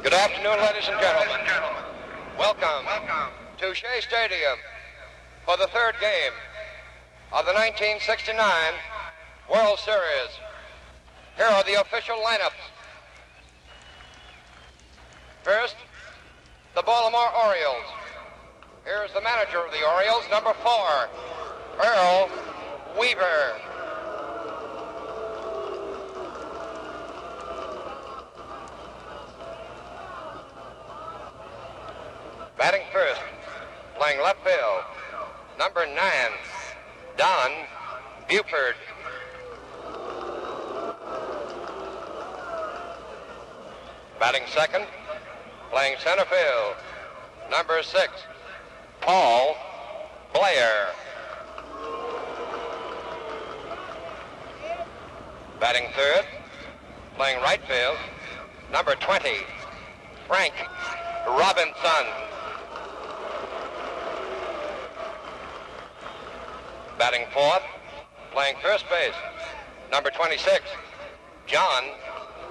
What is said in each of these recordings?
Good afternoon, ladies and gentlemen. Welcome to Shea Stadium for the third game of the 1969 World Series. Here are the official lineups. First, the Baltimore Orioles. Here's the manager of the Orioles, number 4, Earl Weaver. Batting first, playing left field, number 9, Don Buford. Batting second, playing center field, number 6, Paul Blair. Batting third, playing right field, number 20, Frank Robinson. Batting fourth, playing first base, number 26, John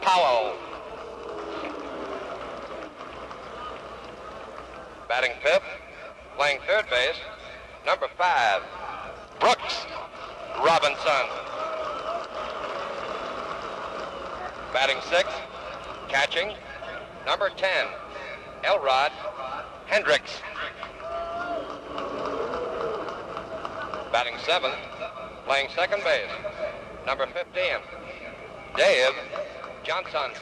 Powell. Batting fifth, playing third base, number 5, Brooks Robinson. Batting sixth, catching, number 10, Elrod Hendricks. Batting seventh, playing second base, number 15, Dave Johnson.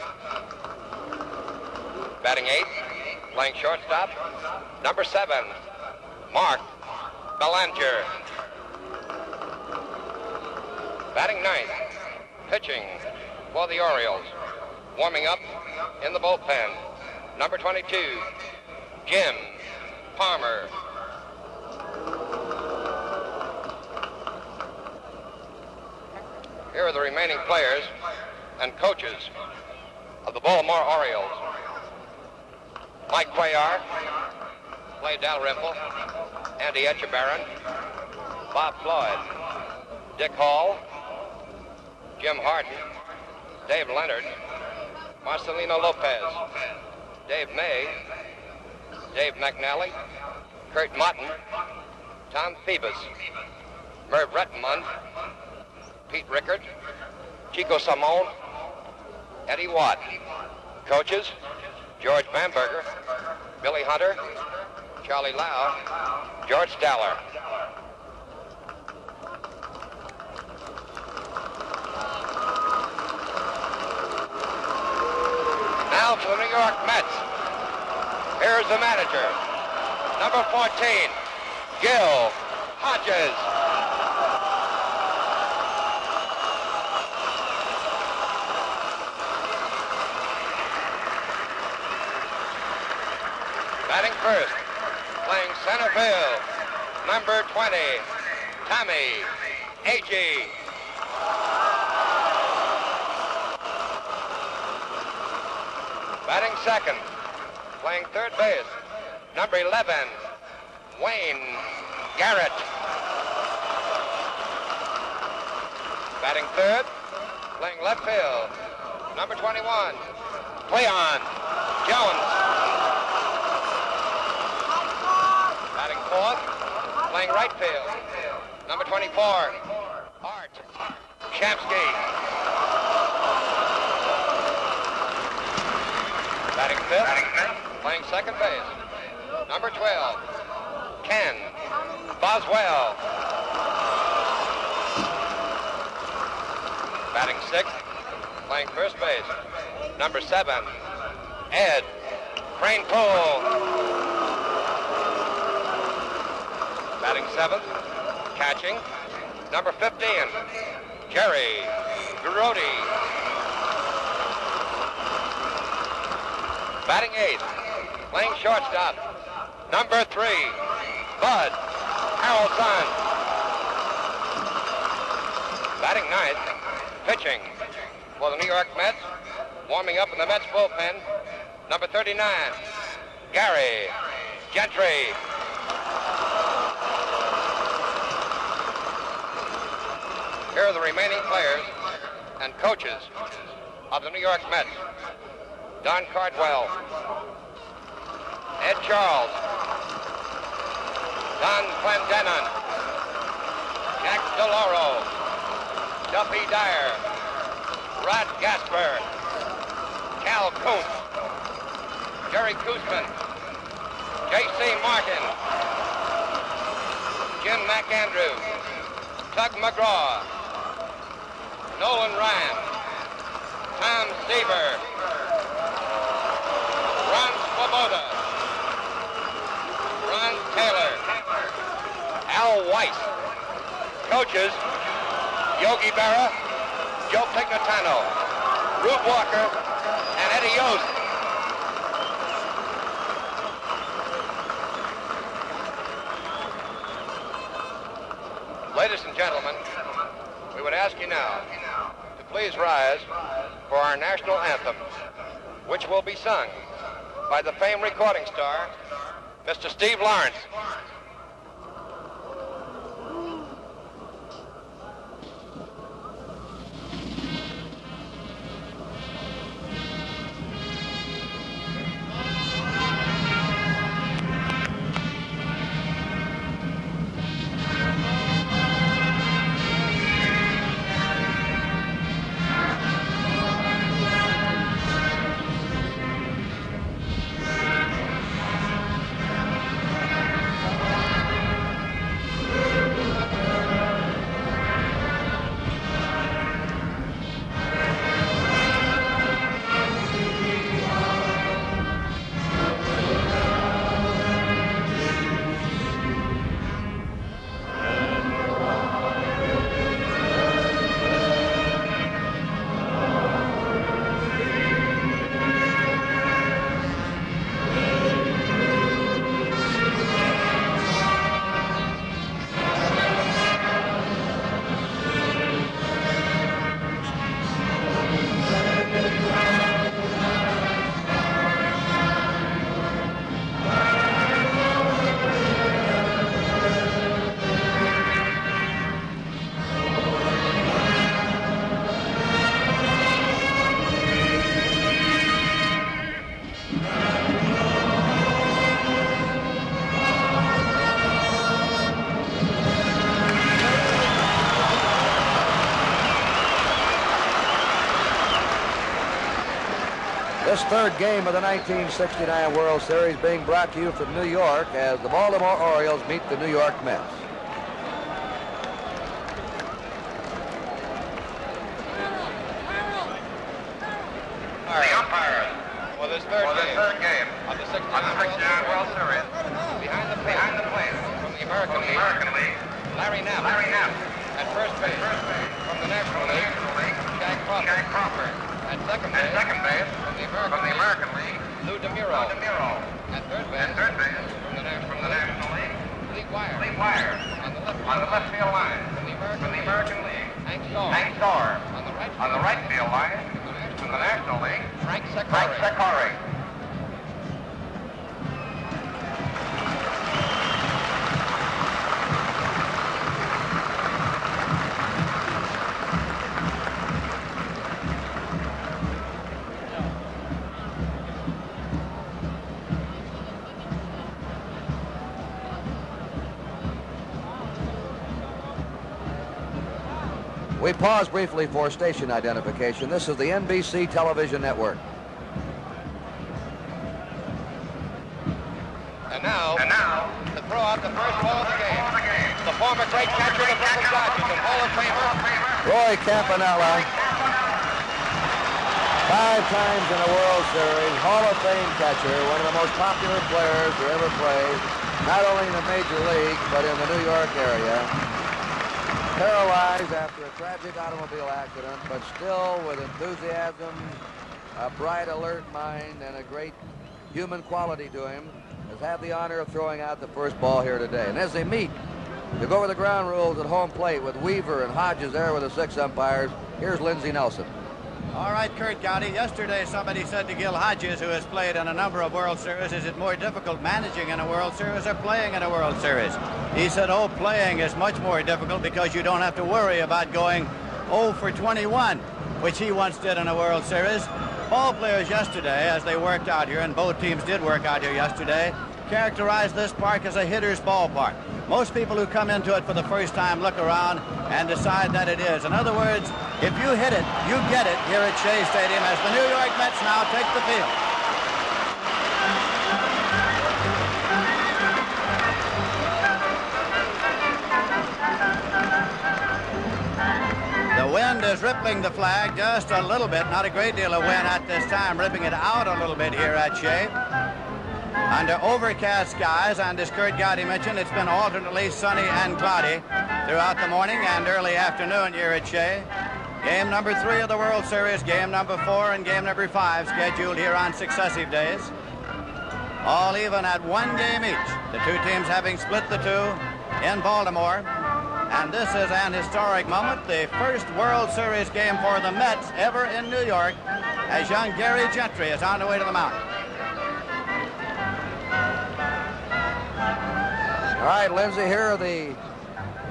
Batting eighth, playing shortstop, number 7, Mark Belanger. Batting ninth, pitching for the Orioles, warming up in the bullpen, number 22, Jim Palmer. Here are the remaining players and coaches of the Baltimore Orioles. Mike Cuellar, Clay Dalrymple, Andy Etchebarren, Bob Floyd, Dick Hall, Jim Harden, Dave Leonard, Marcelino Lopez, Dave May, Dave McNally, Kurt Motton, Tom Phoebus, Merv Rettenmund, Pete Rickard, Chico Simone, Eddie Watt. Coaches, George Bamberger, Billy Hunter, Charlie Lau, George Staller. Now for the New York Mets. Here's the manager, number 14, Gil Hodges. Batting first, playing center field, number 20, Tommie Agee. Batting second, playing third base, number 11, Wayne Garrett. Batting third, playing left field, number 21, Cleon Jones. Batting fourth, playing right field, number 24, Art Shamsky. Batting fifth, playing second base, number 12, Ken Boswell. Batting sixth, playing first base, number 7, Ed Cranepool. Batting seventh, catching, number 15, Jerry Garodi. Batting eighth, playing shortstop, number 3, Bud Harrelson. Batting ninth, pitching for the New York Mets, warming up in the Mets bullpen, number 39, Gary Gentry. Here are the remaining players and coaches of the New York Mets. Don Cardwell, Ed Charles, Don Clendenin, Jack DeLauro, Duffy Dyer, Rod Gasper, Cal Kuntz, Jerry Koosman, J.C. Martin, Jim McAndrews, Tug McGraw, Nolan Ryan, Tom Seaver, Ron Swoboda, Ron Taylor, Al Weiss. Coaches, Yogi Berra, Joe Pignatano, Rube Walker, and Eddie Yost. Ladies and gentlemen, we would ask you now to please rise for our national anthem, which will be sung by the famed recording star, Mr. Steve Lawrence. This third game of the 1969 World Series being brought to you from New York as the Baltimore Orioles meet the New York Mets. The umpires for this third game of the 69 World Series. Behind the plate from the American League, Larry Knapp. At first base from the National League, Shag Crawford. At second base from the American League, Lou DeMuro. At third base from the National League, Lee Wire. On the left field line from the American League, Hank Starr. On the right field line from the National League, Frank Secori. We pause briefly for station identification. This is the NBC television network. And now, to throw out the first ball of the game, the former great catcher of the Brooklyn Dodgers and Hall of Famer, Roy Campanella. 5 times in a World Series, Hall of Fame catcher, one of the most popular players to ever play, not only in the Major League, but in the New York area. Paralyzed after a tragic automobile accident, but still with enthusiasm, a bright, alert mind, and a great human quality to him, has had the honor of throwing out the first ball here today. And as they meet to go over the ground rules at home plate with Weaver and Hodges there with the 6 umpires, here's Lindsey Nelson. All right, Kurt Gowdy. Yesterday somebody said to Gil Hodges, who has played in a number of World Series, is it more difficult managing in a World Series or playing in a World Series? He said, oh, playing is much more difficult because you don't have to worry about going 0 for 21, which he once did in a World Series. ball players yesterday, as they worked out here, and both teams did work out here yesterday, characterized this park as a hitter's ballpark. Most people who come into it for the first time look around and decide that it is. In other words, if you hit it, you get it here at Shea Stadium as the New York Mets now take the field. The wind is rippling the flag just a little bit, not a great deal of wind at this time, ripping it out a little bit here at Shea. Under overcast skies, and as Curt Gowdy mentioned, it's been alternately sunny and cloudy throughout the morning and early afternoon here at Shea. Game number 3 of the World Series, game number 4 and game number 5 scheduled here on successive days. All even at 1 game each, the two teams having split the two in Baltimore. And this is an historic moment, the first World Series game for the Mets ever in New York, as young Gary Gentry is on the way to the mound. All right, Lindsay, here are the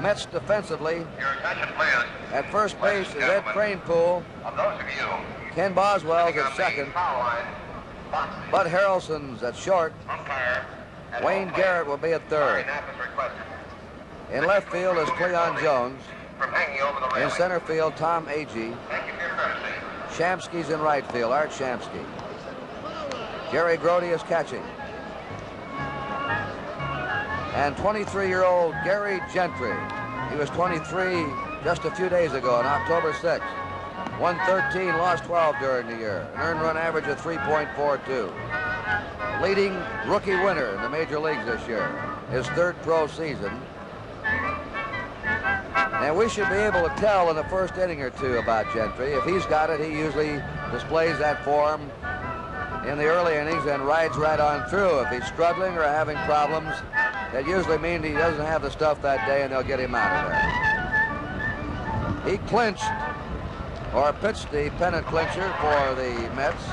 Mets defensively. Your attention, please. At first base is Ed Kranepool. Of those of you Ken Boswell's sitting at on second. the foul line, boxes, Bud Harrelson's at short. umpire, and Wayne home plate. Garrett will be at Sorry, third. nap is requested. In left field is Cleon Jones. From hanging over the In railing. center field, Tom Agee. Thank you for your courtesy. Shamsky's in right field, Art Shamsky. Jerry Grody is catching. And 23-year-old Gary Gentry. He was 23 just a few days ago on October 6th. Won 13, lost 12 during the year. An earned run average of 3.42. Leading rookie winner in the major leagues this year. His third pro season. And we should be able to tell in the first inning or two about Gentry. If he's got it, he usually displays that form in the early innings and rides right on through. If he's struggling or having problems, that usually means he doesn't have the stuff that day and they'll get him out of there. He clinched or pitched the pennant clincher for the Mets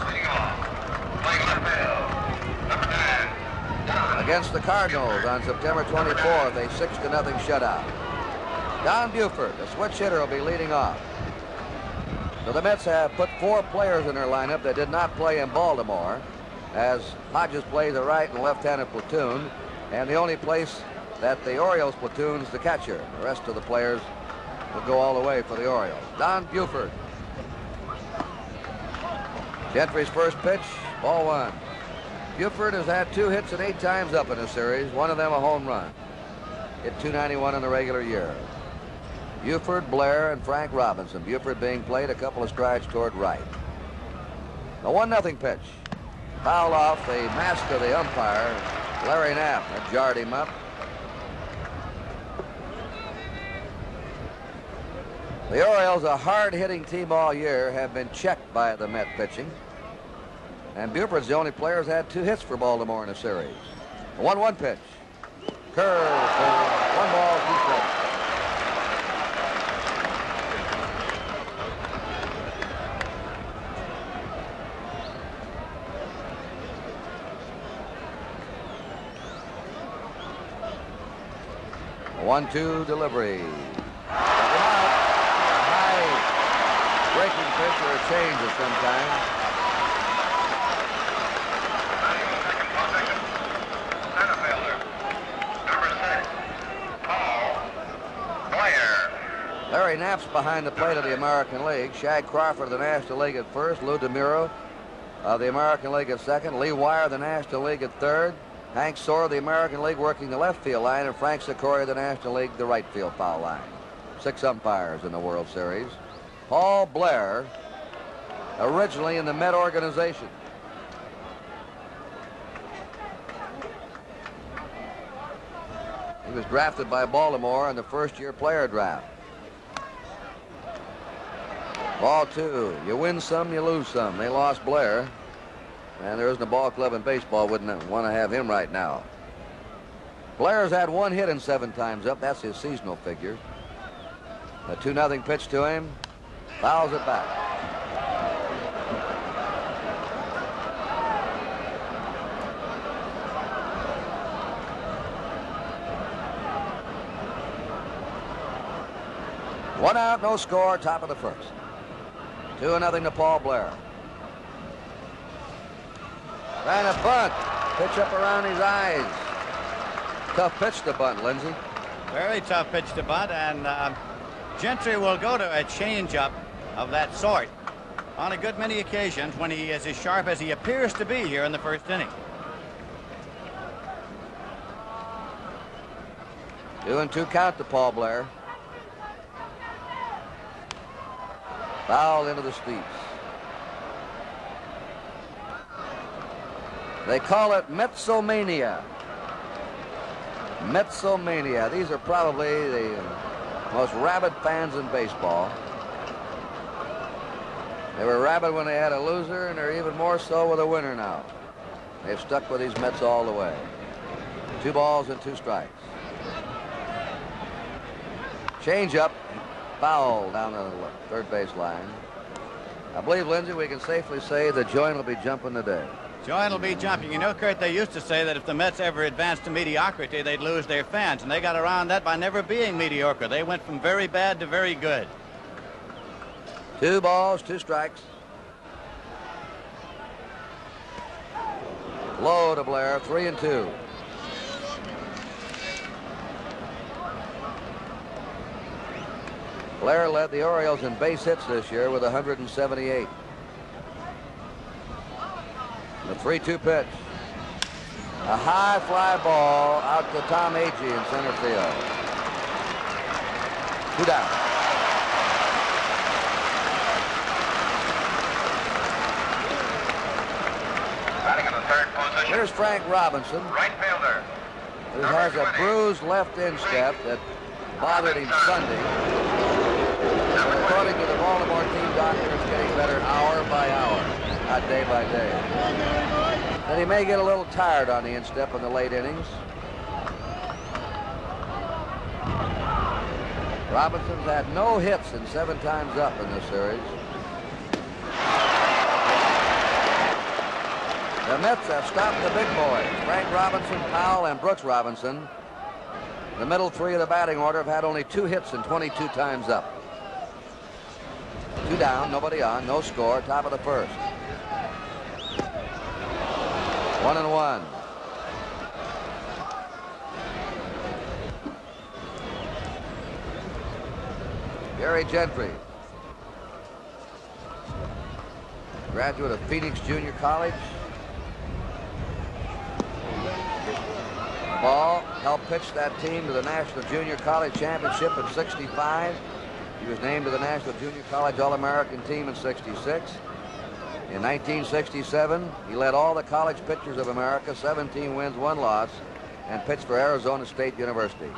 against the Cardinals on September 24th, a 6-0 shutout. Don Buford, the switch hitter, will be leading off. So the Mets have put 4 players in their lineup that did not play in Baltimore, as Hodges plays a right and left-handed platoon, and the only place that the Orioles platoon's the catcher. The rest of the players will go all the way for the Orioles. Don Buford. Gentry's first pitch, ball 1. Buford has had 2 hits and 8 times up in the series, one of them a home run. Hit .291 in the regular year. Buford, Blair, and Frank Robinson. Buford being played a couple of strides toward right. A 1-0 pitch. Fouled off the mask of the umpire, Larry Knapp. That jarred him up. The Orioles, a hard-hitting team all year, have been checked by the Met pitching. And Buford's the only player who's had 2 hits for Baltimore in the series. A 1-1 pitch. Curve for 1 ball, 2 strikes. A 1-2 delivery. A high breaking pitch or a change of some kind. Larry Knapp's behind the plate of the American League. Shag Crawford of the National League at first. Lou DeMuro of the American League at second. Lee Wire of the National League at third. Hank Soar of the American League working the left field line, and Frank Sikori of the National League the right field foul line. 6 umpires in the World Series. Paul Blair, originally in the Met organization. He was drafted by Baltimore in the first-year player draft. Ball 2. You win some, you lose some. They lost Blair. And there isn't a ball club in baseball wouldn't want to have him right now. Blair's had 1 hit in 7 times up. That's his seasonal figure. A 2-0 pitch to him. Fouls it back. One out, no score, top of the first. 2-0 to Paul Blair. Trying to bunt. Pitch up around his eyes. Tough pitch to bunt, Lindsay. Very tough pitch to bunt, and Gentry will go to a changeup of that sort on a good many occasions when he is as sharp as he appears to be here in the first inning. 2-2 count to Paul Blair. Foul into the steeps. They call it Metsomania. Metsomania. These are probably the most rabid fans in baseball. They were rabid when they had a loser, and they're even more so with a winner now. They've stuck with these Mets all the way. 2 balls and 2 strikes. Change up, foul down the third base line. I believe, Lindsay, we can safely say the joint will be jumping today. Joint will be jumping. You know, Kurt, they used to say that if the Mets ever advanced to mediocrity, they'd lose their fans, and they got around that by never being mediocre. They went from very bad to very good. 2 balls, 2 strikes. Low to Blair, 3-2. Blair led the Orioles in base hits this year with 178. The 3-2 pitch. A high fly ball out to Tommie Agee in center field. 2 down. Batting in the third position. Here's Frank Robinson, Right fielder. who has a bruised left instep that bothered him Sunday. According to the Baltimore team doctor, it's getting better hour by hour, not day by day. And he may get a little tired on the instep in the late innings. Robinson's had no hits in 7 times up in this series. The Mets have stopped the big boys. Frank Robinson, Powell, and Brooks Robinson. The middle 3 of the batting order have had only 2 hits in 22 times up. 2 down, nobody on, no score, top of the first. 1-1. Gary Gentry, graduate of Phoenix Junior College. Ball helped pitch that team to the National Junior College Championship in '65. He was named to the National Junior College All-American team in '66. In 1967, he led all the college pitchers of America, 17 wins, 1 loss, and pitched for Arizona State University.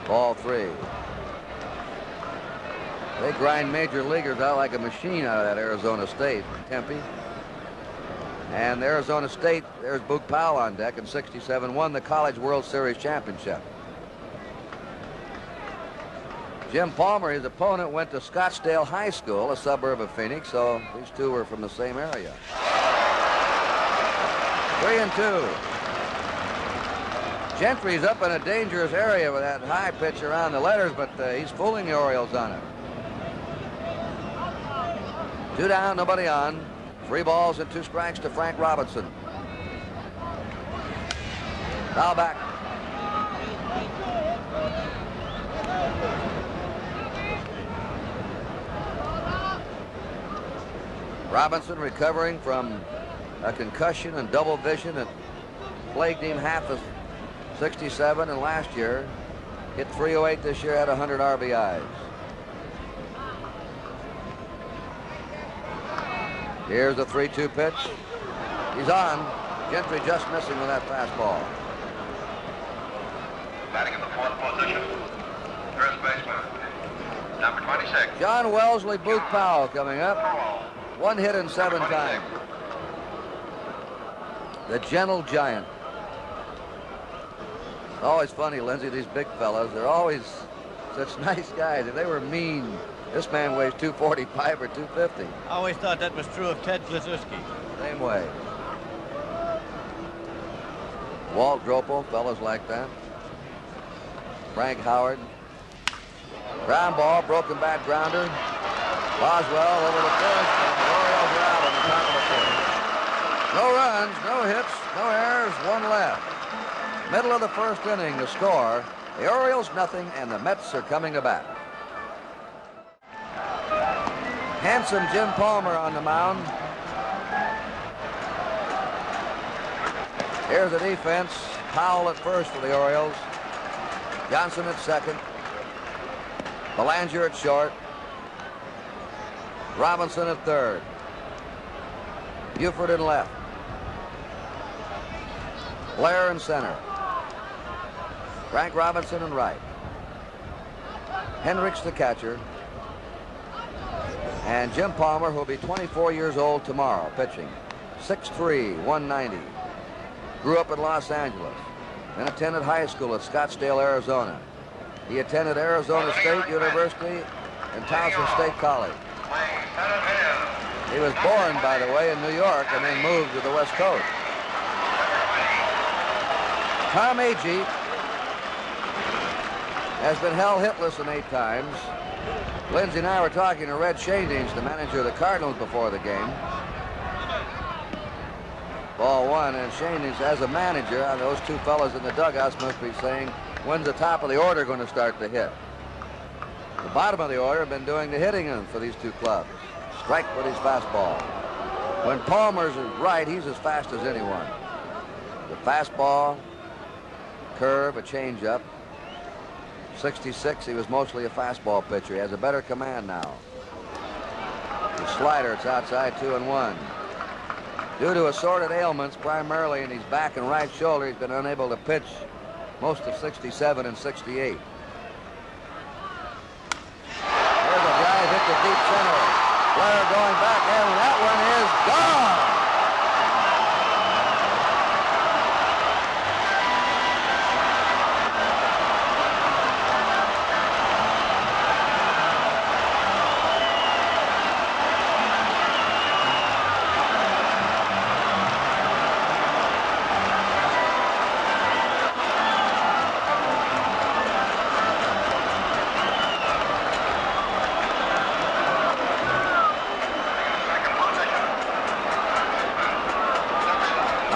Ball 3. They grind major leaguers out like a machine out of that Arizona State, Tempe. And Arizona State, there's Boog Powell on deck in '67, won the College World Series championship. Jim Palmer, his opponent, went to Scottsdale High School, a suburb of Phoenix, so these two were from the same area. 3-2. Gentry's up in a dangerous area with that high pitch around the letters, but he's fooling the Orioles on it. 2 down, nobody on. 3 balls and 2 strikes to Frank Robinson. Foul back. Robinson recovering from a concussion and double vision that plagued him half of '67 and last year. Hit .308 this year, had 100 RBIs. Here's the 3-2 pitch. He's on. Gentry just missing with that fastball. Batting in the 4th position. First baseman, number 26. John Wellesley Boog Powell coming up. 1 hit in 7 times. The gentle giant. Always funny, Lindsay, these big fellas. They're always such nice guys. If they were mean, this man weighs 245 or 250. I always thought that was true of Ted Blazewski. Same way. Walt Dropo, fellas like that. Frank Howard. Ground ball, broken back grounder. Boswell over the first, and the Orioles are out on the top of the 4th. No runs, no hits, no errors, one left. Middle of the first inning, the score. The Orioles nothing, and the Mets are coming to bat. Handsome Jim Palmer on the mound. Here's the defense. Powell at first for the Orioles. Johnson at second. Belanger at short. Robinson at third. Buford in left. Blair in center. Frank Robinson in right. Hendricks the catcher. And Jim Palmer, who'll be 24 years old tomorrow, pitching. 6'3", 190. Grew up in Los Angeles. Then attended high school at Scottsdale, Arizona. He attended Arizona State University and Towson State College. He was born, by the way, in New York and then moved to the West Coast. Tommie Agee has been held hitless in 8 times. Lindsay and I were talking to Red Shea Stadium, the manager of the Cardinals, before the game. Ball one, and Shea Stadium, as a manager, those two fellas in the dugouts must be saying, when's the top of the order going to start to hit? The bottom of the order have been doing the hitting for these two clubs. Strike with his fastball. When Palmer's right, he's as fast as anyone. The fastball, curve, a changeup. 66, he was mostly a fastball pitcher. He has a better command now. The slider, it's outside, 2-1. Due to assorted ailments, primarily in his back and right shoulder, he's been unable to pitch most of 67 and 68. There's a drive hit to deep center. Blair going back, and that one is gone.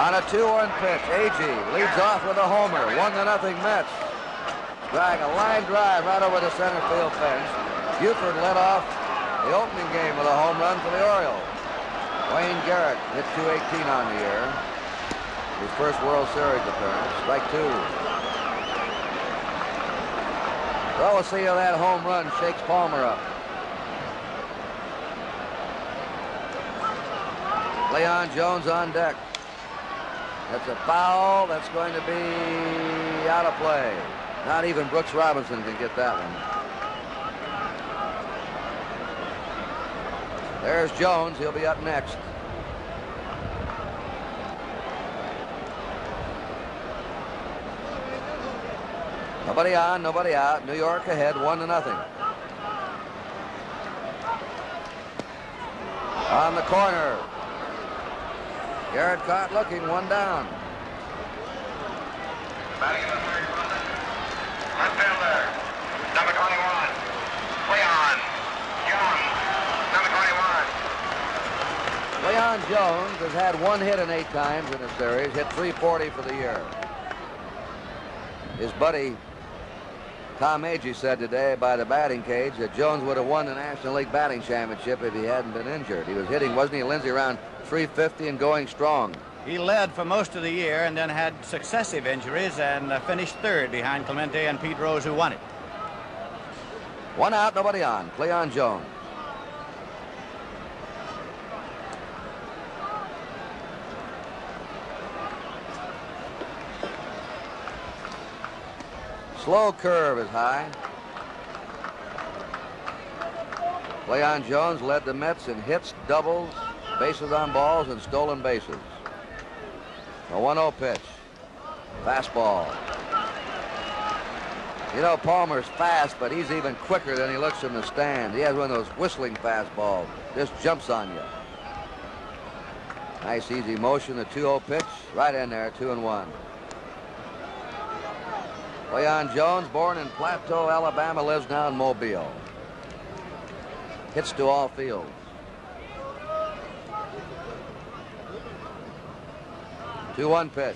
On a 2-1 pitch, Agee leads off with a homer. 1-0 Mets. Drag a line drive right over the center field fence. Buford led off the opening game with a home run for the Orioles. Wayne Garrett hit .218 on the year. His first World Series appearance. Strike 2. Well, we'll see how that home run shakes Palmer up. Leon Jones on deck. That's a foul. That's going to be out of play. Not even Brooks Robinson can get that one. There's Jones. He'll be up next. Nobody on, nobody out. New York ahead, 1-0. On the corner. Garrett caught looking, 1 down. Batting in the third. Left fielder, number 21, Leon Jones, number 21. Leon Jones has had 1 hit in 8 times in the series, hit .340 for the year. His buddy Tommie Agee said today by the batting cage that Jones would have won the National League batting championship if he hadn't been injured. He was hitting, wasn't he, Lindsay, around .350 and going strong. He led for most of the year and then had successive injuries and finished 3rd behind Clemente and Pete Rose, who won it. 1 out, nobody on. Leon Jones. Slow curve is high. Leon Jones led the Mets in hits, doubles, bases on balls, and stolen bases. A 1-0 pitch. Fastball. You know, Palmer's fast, but he's even quicker than he looks from the stand. He has one of those whistling fastballs. Just jumps on you. Nice easy motion, the 2-0 pitch. Right in there, 2-1. Leon Jones, born in Plateau, Alabama, lives now in Mobile. Hits to all fields. 2-1 pitch.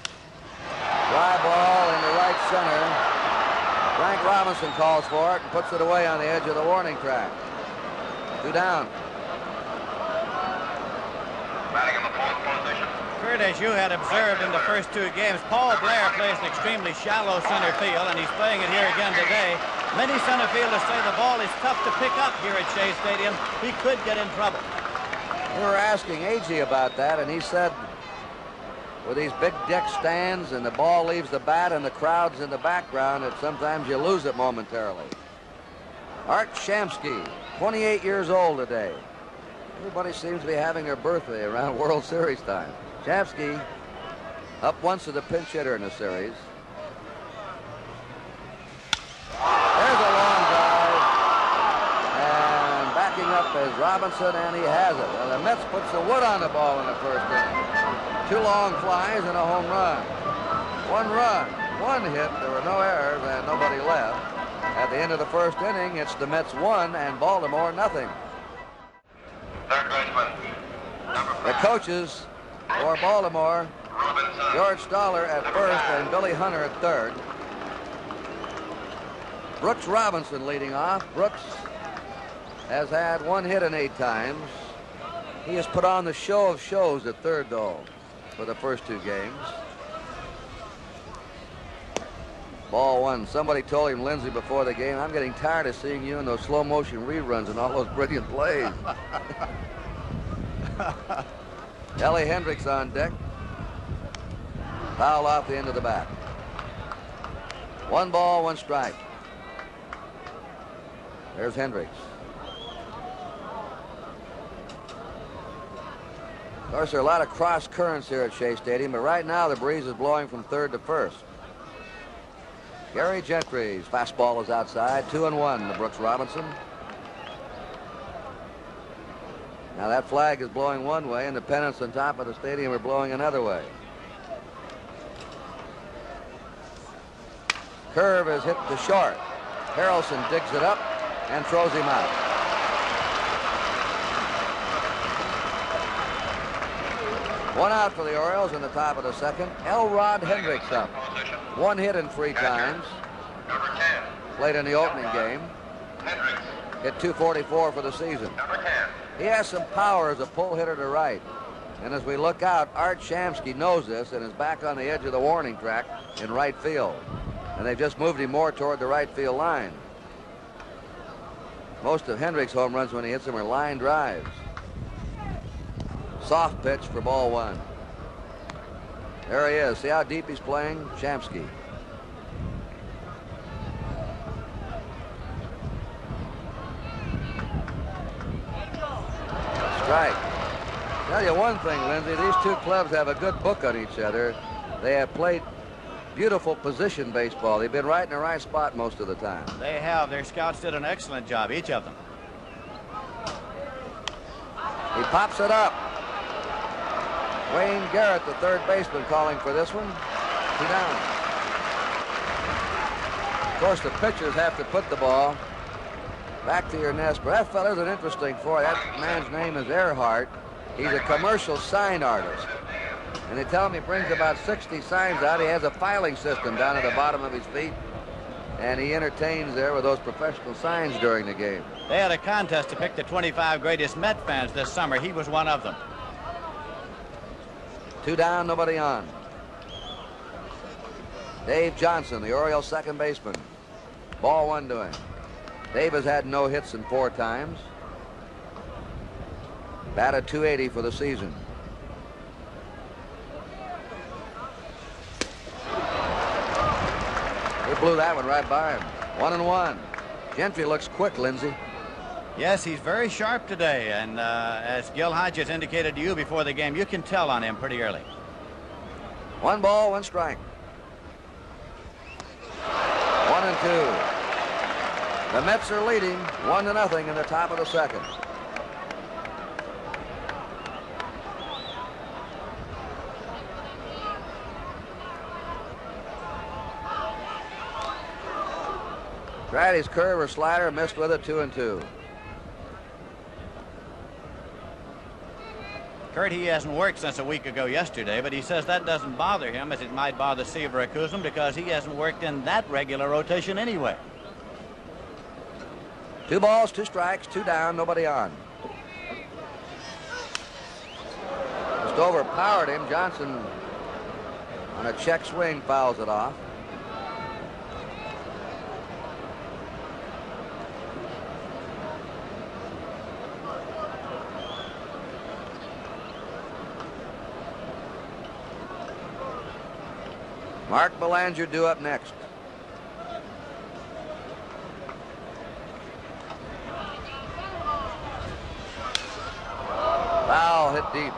Fly ball into right center. Frank Robinson calls for it and puts it away on the edge of the warning track. 2 down. Batting in the fourth position. Kurt, as you had observed in the first 2 games, Paul Blair plays an extremely shallow center field, and he's playing it here again today. Many center fielders say the ball is tough to pick up here at Shea Stadium. He could get in trouble. We were asking Agee about that, and he said with these big deck stands and the ball leaves the bat and the crowd's in the background, that sometimes you lose it momentarily. Art Shamsky, 28 years old today. Everybody seems to be having their birthday around World Series time. Shamsky up once to the pinch hitter in the series. There's a long drive. And backing up is Robinson, and he has it. And the Mets puts the wood on the ball in the first inning. 2 long flies and a home run. 1 run, 1 hit. There were no errors and nobody left. At the end of the first inning, it's the Mets 1 and Baltimore nothing. Third baseman, number 5. The coaches for Baltimore, Robinson. George Stoller at first and Billy Hunter at third. Brooks Robinson leading off. Brooks has had 1 hit in 8 times. He has put on the show of shows at third, though, for the first 2 games. Ball 1. Somebody told him, Lindsay, before the game, I'm getting tired of seeing you in those slow motion reruns and all those brilliant plays. Ellie Hendricks on deck. Foul off the end of the bat. 1 ball, 1 strike. There's Hendricks. Of course, there are a lot of cross currents here at Shea Stadium, but right now the breeze is blowing from third to first. Gary Gentry's fastball is outside. 2-1 to Brooks Robinson. Now that flag is blowing one way, and the pennants on top of the stadium are blowing another way. Curve is hit to short. Harrelson digs it up and throws him out. One out for the Orioles in the top of the second. Elrod Hendricks up. 1 hit in 3 times. Number 10. Played in the opening game. Hendricks. Hit .244 for the season. Number 10. He has some power as a pull hitter to right. And as we look out, Art Shamsky knows this and is back on the edge of the warning track in right field. And they've just moved him more toward the right field line. Most of Hendricks' home runs when he hits them are line drives. Soft pitch for ball 1. There he is. See how deep he's playing? Shamsky. Strike. Tell you one thing, Lindsay, these 2 clubs have a good book on each other. They have played beautiful position baseball. They've been right in the right spot most of the time. They have. Their scouts did an excellent job, each of them. He pops it up. Wayne Garrett, the third baseman, calling for this one. 2 down. Of course, the pitchers have to put the ball back to your nest. But that fella's an interesting for. That man's name is Earhart. He's a commercial sign artist. And they tell him he brings about 60 signs out. He has a filing system down at the bottom of his feet. And he entertains there with those professional signs during the game. They had a contest to pick the 25 greatest Met fans this summer. He was one of them. 2 down, nobody on. Dave Johnson, the Orioles' second baseman. Ball 1 to him. Dave has had no hits in 4 times. Batted .280 for the season. He blew that one right by him. 1-1. Gentry looks quick, Lindsay. Yes, he's very sharp today, and as Gil Hodges indicated to you before the game, you can tell on him pretty early. 1 ball, 1 strike. 1-2. The Mets are leading 1-0 in the top of the second. Tried his curve or slider, missed with it. 2-2. Kurt, he hasn't worked since a week ago yesterday, but he says that doesn't bother him as it might bother Seaver Kuzum because he hasn't worked in that regular rotation anyway. 2 balls, 2 strikes, 2 down, nobody on. Just overpowered him. Johnson on a check swing fouls it off. Mark Belanger due up next. Foul hit deep.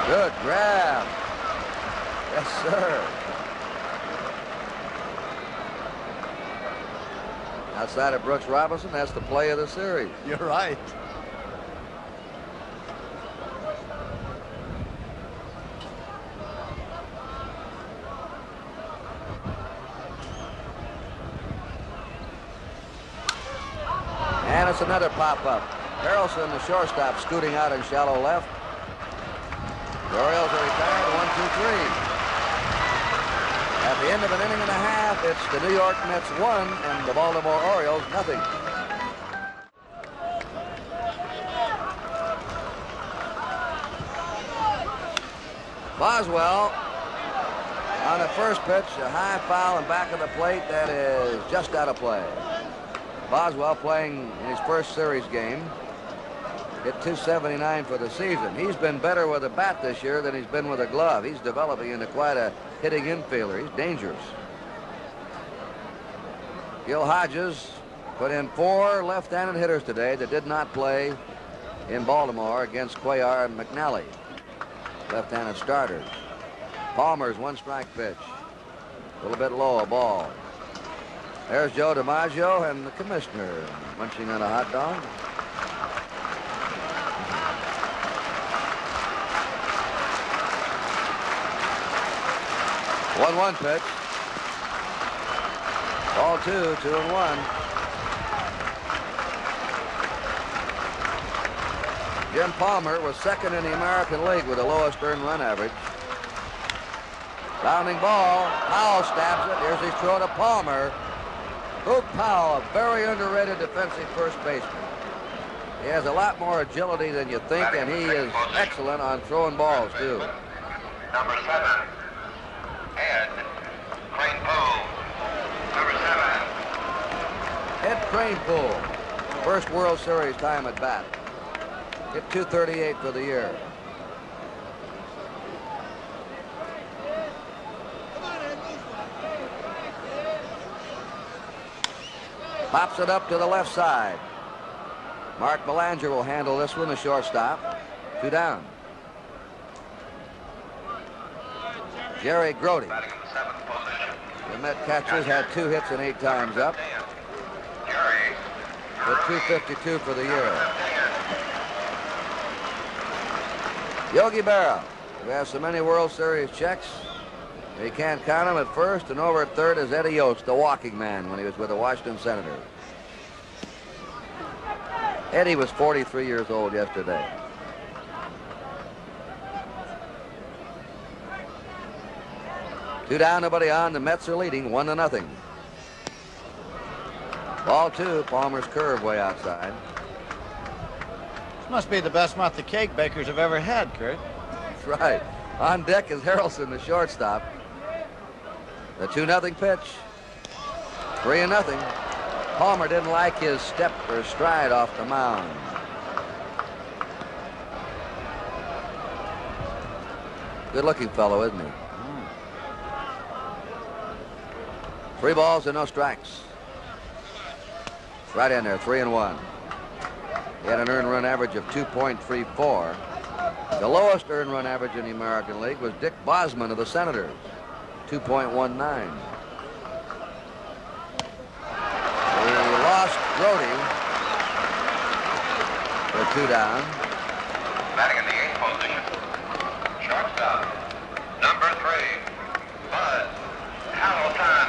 Good grab. Yes, sir. Outside of Brooks Robinson, that's the play of the series. You're right. And it's another pop-up. Harrelson, the shortstop, scooting out in shallow left. The Orioles are retired, 1-2-3. At the end of an inning and a half, it's the New York Mets 1 and the Baltimore Orioles nothing. Boswell on the first pitch, a high foul in back of the plate that is just out of play. Boswell playing in his first series game. Hit .279 for the season. He's been better with a bat this year than he's been with a glove. He's developing into quite a hitting infielder. He's dangerous. Gil Hodges put in 4 left-handed hitters today that did not play in Baltimore against Cuellar and McNally. Left-handed starters. Palmer's 1-strike pitch. A little bit low, a ball. There's Joe DiMaggio and the commissioner munching on a hot dog. One pitch. Ball 2, 2-1. Jim Palmer was second in the American League with the lowest earned run average. Bounding ball. Powell stabs it. Here's his throw to Palmer. Luke Powell, a very underrated defensive first baseman. He has a lot more agility than you think, and he is excellent on throwing balls, too. Number 7, Ed Kranepool. Number 7. Ed Kranepool, first World Series time at bat. Hit .238 for the year. Pops it up to the left side. Mark Belanger will handle this one, the shortstop. 2 down. Jerry Grody. The Met catchers had 2 hits and 8 times up. With .252 for the year. Yogi Berra, who has so many World Series checks, he can't count them at first, and over at third is Eddie Yost, the walking man, when he was with the Washington Senators. Eddie was 43 years old yesterday. Two down, nobody on. The Mets are leading 1-0. Ball 2, Palmer's curve way outside. This must be the best month the cake bakers have ever had, Kurt. That's right. On deck is Harrelson, the shortstop. The 2-0 pitch. 3-0. Palmer didn't like his step or stride off the mound. Good-looking fellow, isn't he? 3 balls and no strikes. Right in there, 3-1. He had an earned run average of 2.34. The lowest earned run average in the American League was Dick Bosman of the Senators, 2.19. We lost Grody for 2 down. Batting in the 8th position, shortstop, number 3, Bud Hamilton,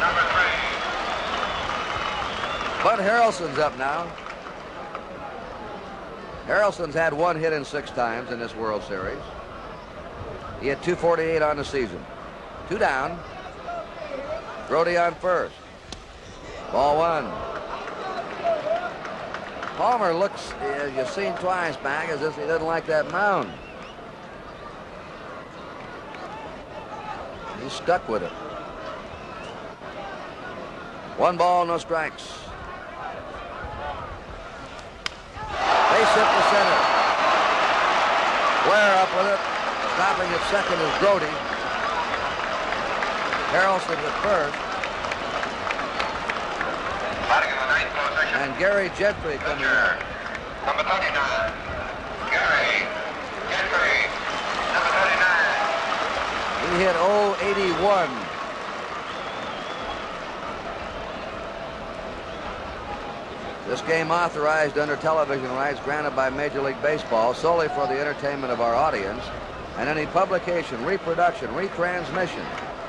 number 3. Bud Harrelson's up now. Harrelson's had 1 hit in 6 times in this World Series. He had 248 on the season. 2 down. Brody on first. Ball 1. Palmer looks, as you've seen twice back, as if he doesn't like that mound. He's stuck with it. 1 ball, no strikes. Base hit to center. Ware up with it. Stopping at second is Brody. Harrelson at first. And Gary Gentry coming up. Number 39. Gary Gentry. Number 39. He hit 081. This game authorized under television rights granted by Major League Baseball solely for the entertainment of our audience, and any publication, reproduction, retransmission,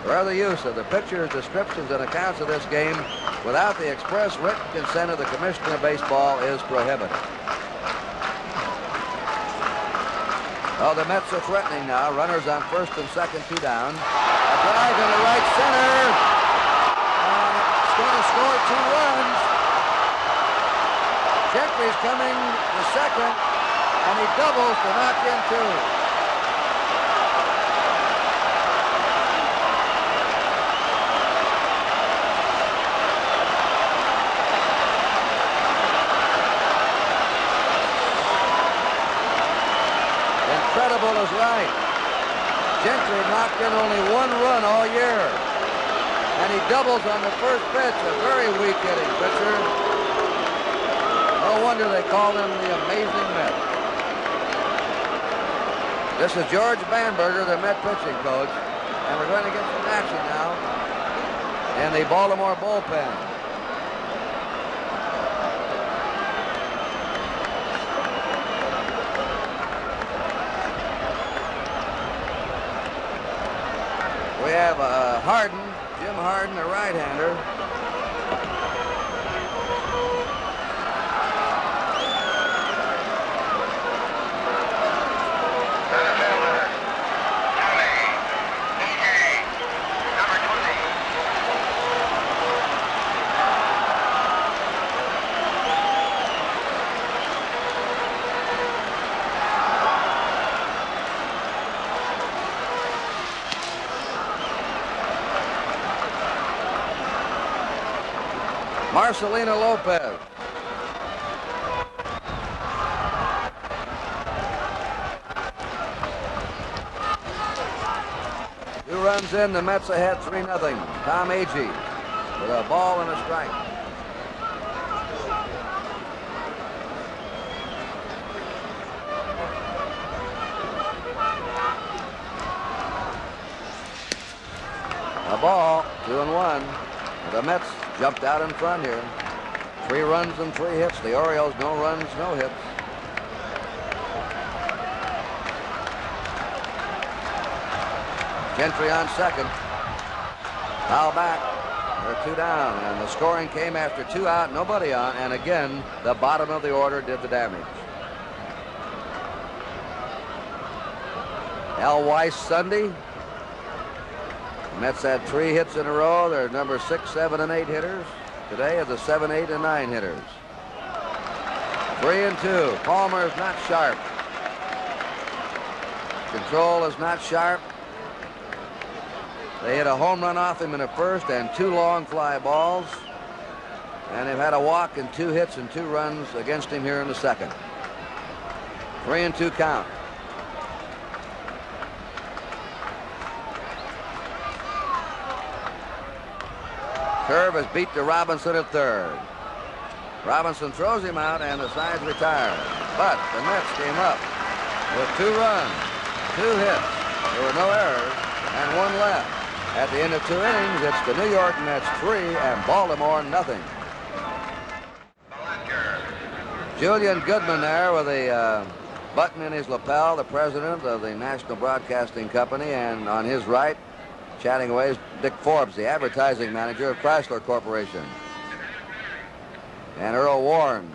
or other use of the pictures, descriptions, and accounts of this game without the express written consent of the Commissioner of Baseball is prohibited. Oh, the Mets are threatening now. Runners on first and second, 2 down. A drive into right center. And it's going to score 2 runs. Gentry's coming to second, and he doubles to knock in 2. Incredible is right. Gentry knocked in only 1 run all year. And he doubles on the first pitch, a very weak hitting pitcher. No wonder they call him the amazing Met. This is George Bamberger, the Met pitching coach. And we're going to get some action now in the Baltimore bullpen. We have Harden, Jim Harden, a right-hander. Marcelino Lopez. Two runs in, the Mets ahead 3-0. Tommie Agee with a ball and a strike. A ball, 2-1. The Mets jumped out in front here. 3 runs and 3 hits. The Orioles, no runs, no hits. Gentry on second. Foul back. They're 2 down, and the scoring came after 2 out, nobody on, and again, the bottom of the order did the damage. Al Weiss Sunday. The Mets had 3 hits in a row. They're number 6, 7, and 8 hitters. Today are the 7, 8, and 9 hitters. 3-2. Palmer is not sharp. Control is not sharp. They hit a home run off him in the first and 2 long fly balls. And they've had a walk and 2 hits and 2 runs against him here in the second. 3-2 count. Curve has beat to Robinson at third. Robinson throws him out and the side's retired. But the Mets came up with 2 runs, 2 hits. There were no errors and 1 left. At the end of 2 innings, it's the New York Mets 3 and Baltimore 0. Julian Goodman there with a button in his lapel, the president of the National Broadcasting Company, and on his right, chatting away is Dick Forbes, the advertising manager of Chrysler Corporation. And Earl Warren.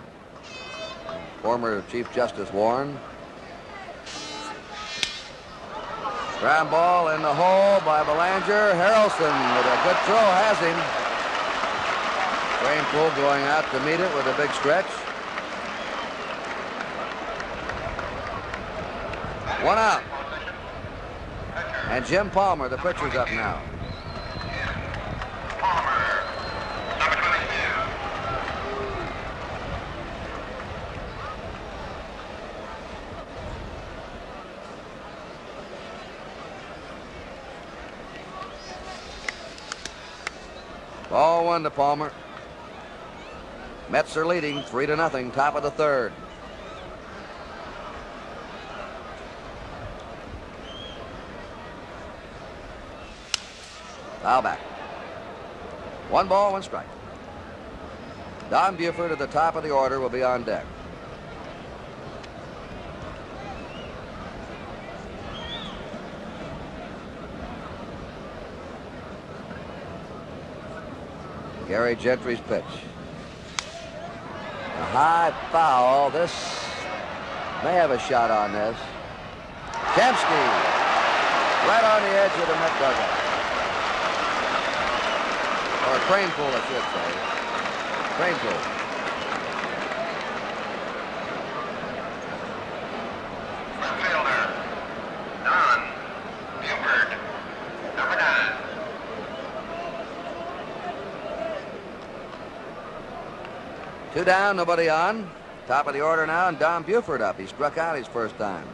former Chief Justice Warren. Ground ball in the hole by Belanger. Harrelson with a good throw has him. Cranepool going out to meet it with a big stretch. 1 out. And Jim Palmer, the pitcher's up now. Ball 1 to Palmer. Mets are leading 3-0, top of the third. Foul back. 1 ball, 1 strike. Don Buford at the top of the order will be on deck. Gary Gentry's pitch. A high foul. This may have a shot on this. Kempsky right on the edge of the Met dugout. Or Cranepool, I should say. Cranepool. Fielder, Don Buford, number 9. Two down, nobody on. Top of the order now, and Don Buford up. He struck out his first time.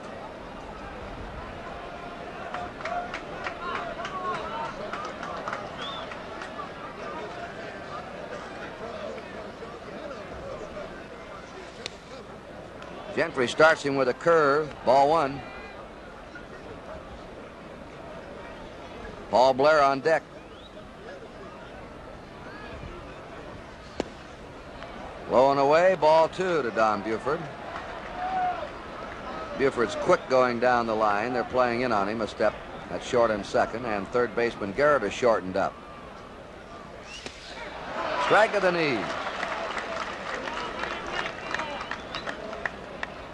Gentry starts him with a curve. Ball 1. Paul Blair on deck. Low and away, ball 2 to Don Buford. Buford's quick going down the line. They're playing in on him a step at short and second, and third baseman Garrett is shortened up. Strike of the knee.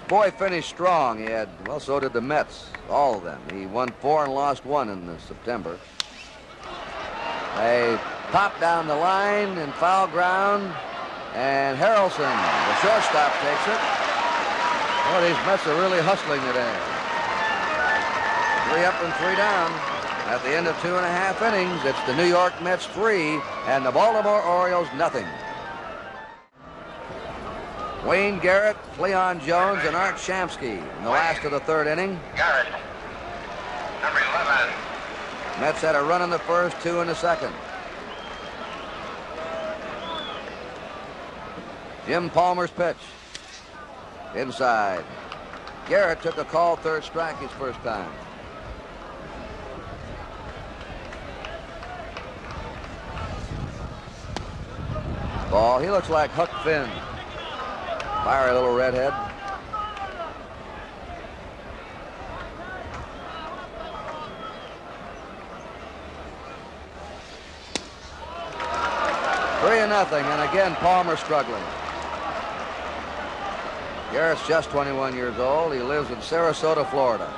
Boy finished strong. He had, well, so did the Mets, all of them. He won 4 and lost 1 in September. They popped down the line in foul ground, and Harrelson, the shortstop, takes it. Oh, these Mets are really hustling today. 3 up and 3 down. At the end of 2.5 innings, it's the New York Mets 3 and the Baltimore Orioles nothing. Wayne Garrett, Cleon Jones, and Art Shamsky in the last of the third inning. Garrett, number 11. Mets had a run in the first, 2 in the second. Jim Palmer's pitch. Inside. Garrett took a called third strike his first time. Ball, he looks like Huck Finn. Fiery little redhead. Three and nothing, and again Palmer struggling. Garrett's just 21 years old. He lives in Sarasota, Florida.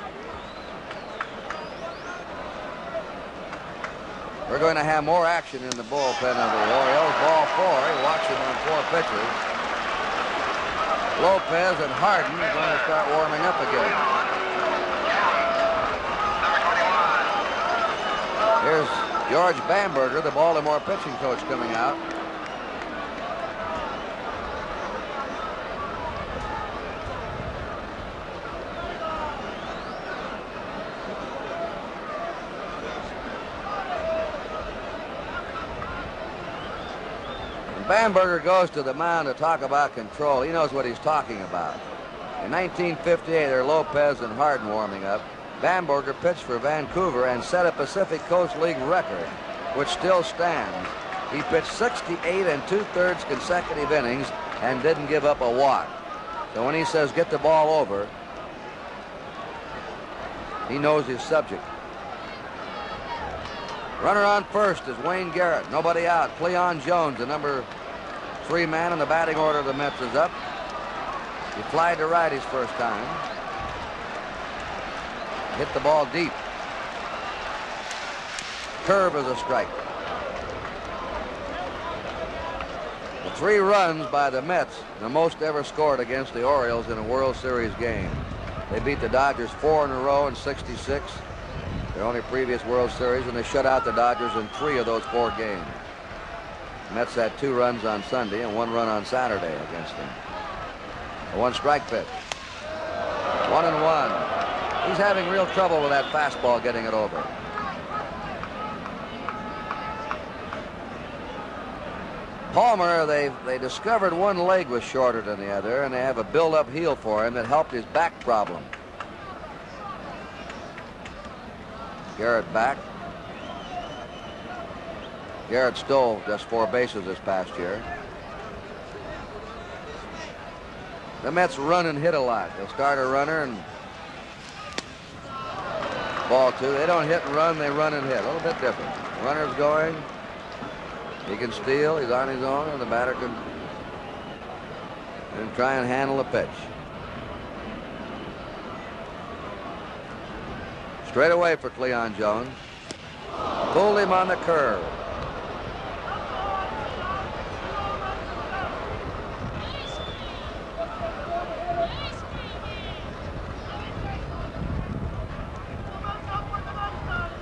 We're going to have more action in the bullpen of the Orioles. Ball 4. He walks him on 4 pitches. Lopez and Harden are going to start warming up again. Here's George Bamberger, the Baltimore pitching coach, coming out. Bamberger goes to the mound to talk about control. He knows what he's talking about. In 1958, there were Lopez and Harden warming up. Bamberger pitched for Vancouver and set a Pacific Coast League record, which still stands. He pitched 68 2/3 consecutive innings and didn't give up a walk. So when he says get the ball over, he knows his subject. Runner on first is Wayne Garrett. Nobody out. Cleon Jones, the number 3 man in the batting order of the Mets, is up. He flied to right his first time. Hit the ball deep. Curve is a strike. The 3 runs by the Mets, the most ever scored against the Orioles in a World Series game. They beat the Dodgers 4 in a row in '66, their only previous World Series, and they shut out the Dodgers in 3 of those 4 games. The Mets had 2 runs on Sunday and 1 run on Saturday against them. A 1 strike pitch. 1-1. He's having real trouble with that fastball getting it over. Palmer, they discovered one leg was shorter than the other, and they have a build-up heel for him that helped his back problem. Garrett back. Garrett stole just 4 bases this past year. The Mets run and hit a lot. They'll start a runner and ball 2. They don't hit and run, they run and hit. A little bit different. Runner's going. He can steal. He's on his own, and the batter can try and handle a pitch. Straight away for Cleon Jones. Pulled him on the curve.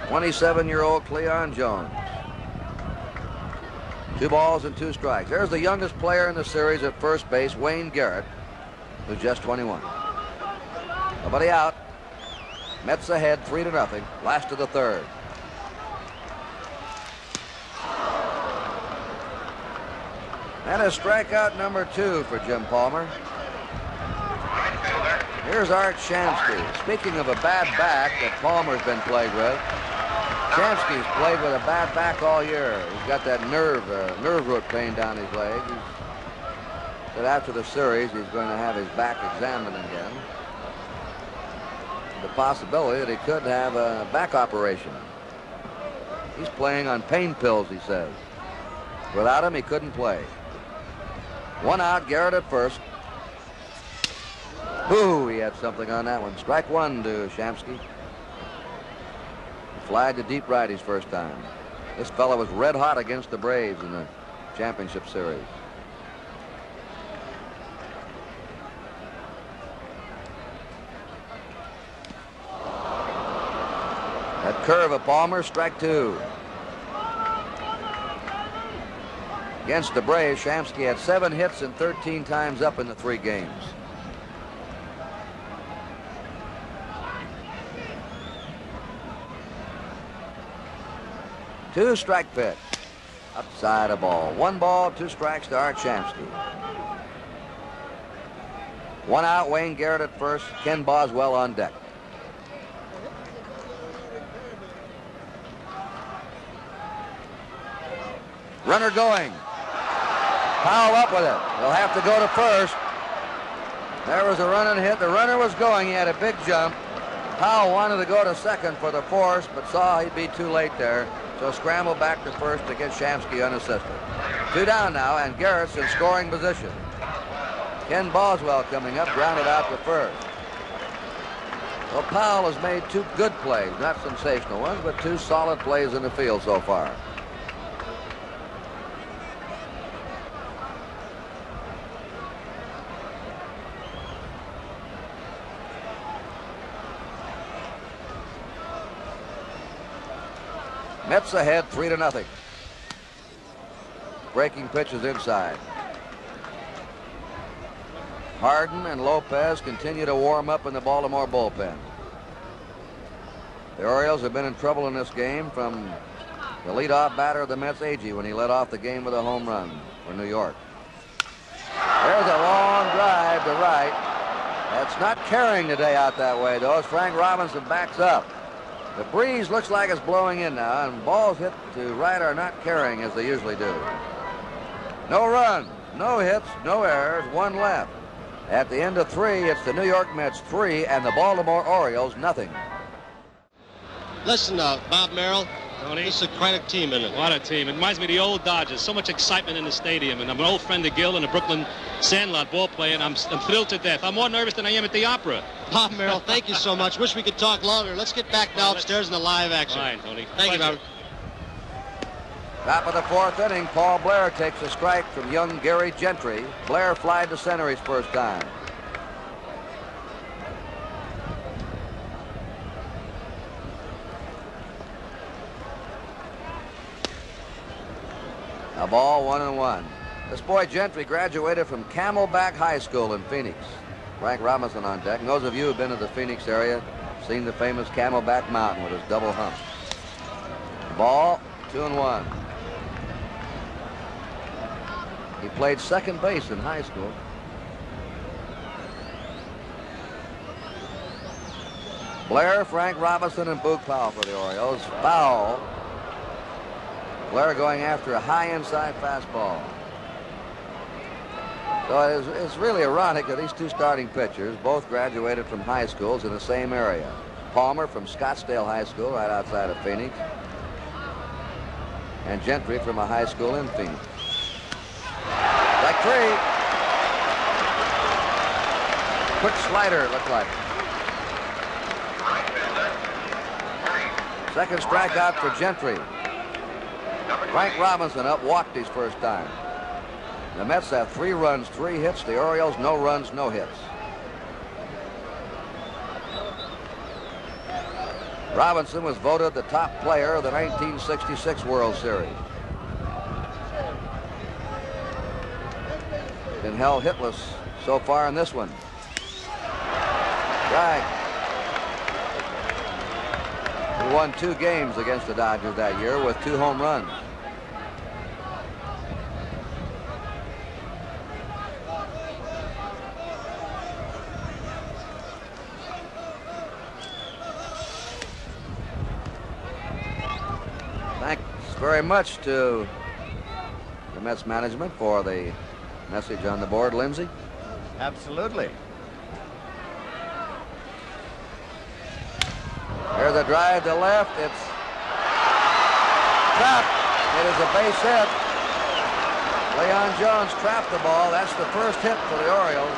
'27-year-old Cleon Jones. 2 balls and 2 strikes. There's the youngest player in the series at first base, Wayne Garrett, who's just 21. Nobody out. Mets ahead 3-0. Last of the 3rd. And a strikeout number 2 for Jim Palmer. Here's Art Shamsky. Speaking of a bad back that Palmer's been plagued with, Shamsky's played with a bad back all year. He's got that nerve root pain down his leg. He said after the series he's going to have his back examined again. The possibility that he could have a back operation. He's playing on pain pills, he says. Without him, he couldn't play. 1 out, Garrett at first. Ooh, he had something on that one. Strike 1 to Shamsky. Flied to deep right his first time. This fellow was red hot against the Braves in the championship series. That curve of Palmer, strike 2. Against the Braves, Shamsky had 7 hits and 13 times up in the 3 games. Two strike pitch. Upside a ball. 1 ball, 2 strikes to Art Shamsky. 1 out, Wayne Garrett at first, Ken Boswell on deck. Runner going. Powell up with it. They'll have to go to first. There was a run and hit. The runner was going. He had a big jump. Powell wanted to go to second for the force, but saw he'd be too late there. So scrambled back to first to get Shamsky unassisted. 2 down now, and Garrett's in scoring position. Ken Boswell coming up, grounded out to first. Well, Powell has made 2 good plays, not sensational ones, but 2 solid plays in the field so far. Mets ahead 3-0. Breaking pitches inside. Harden and Lopez continue to warm up in the Baltimore bullpen. The Orioles have been in trouble in this game from the leadoff batter of the Mets, Agee, when he led off the game with a home run for New York. There's a long drive to right. That's not carrying today out that way, though, as Frank Robinson backs up. The breeze looks like it's blowing in now, and balls hit to right are not carrying as they usually do. No runs, no hits, no errors, 1 left. At the end of 3, it's the New York Mets 3 and the Baltimore Orioles nothing. Listen, Bob Merrill, Tony? This is quite a team, isn't it? What a team. It reminds me of the old Dodgers. So much excitement in the stadium. And I'm an old friend of Gil and the Brooklyn Sandlot ball player, and I'm thrilled to death. I'm more nervous than I am at the opera. Bob Merrill, thank you so much. Wish we could talk longer. Let's get back now upstairs in the live action. Fine, Tony. Thank you, Robert. Top of the fourth inning, Paul Blair takes a strike from young Gary Gentry. Blair flied to center his first time. A ball, 1-1. This boy Gentry graduated from Camelback High School in Phoenix. Frank Robinson on deck. And those of you who've been to the Phoenix area seen the famous Camelback Mountain with its double hump. Ball, 2-1. He played second base in high school. Blair, Frank Robinson, and Boog Powell for the Orioles. Foul. Blair going after a high inside fastball. So it's really ironic that these two starting pitchers both graduated from high schools in the same area. Palmer from Scottsdale High School right outside of Phoenix, and Gentry from a high school in Phoenix. Strike three. Quick slider, it looked like. Second strikeout for Gentry. Frank Robinson up, walked his first time. The Mets have 3 runs, 3 hits. The Orioles, no runs, no hits. Robinson was voted the top player of the 1966 World Series. Been held hitless so far in this one. Right. He won 2 games against the Dodgers that year with 2 home runs. Thanks very much to the Mets management for the message on the board, Lindsay. Absolutely. There's a drive to left. It's trapped. It is a base hit. Leon Jones trapped the ball. That's the first hit for the Orioles.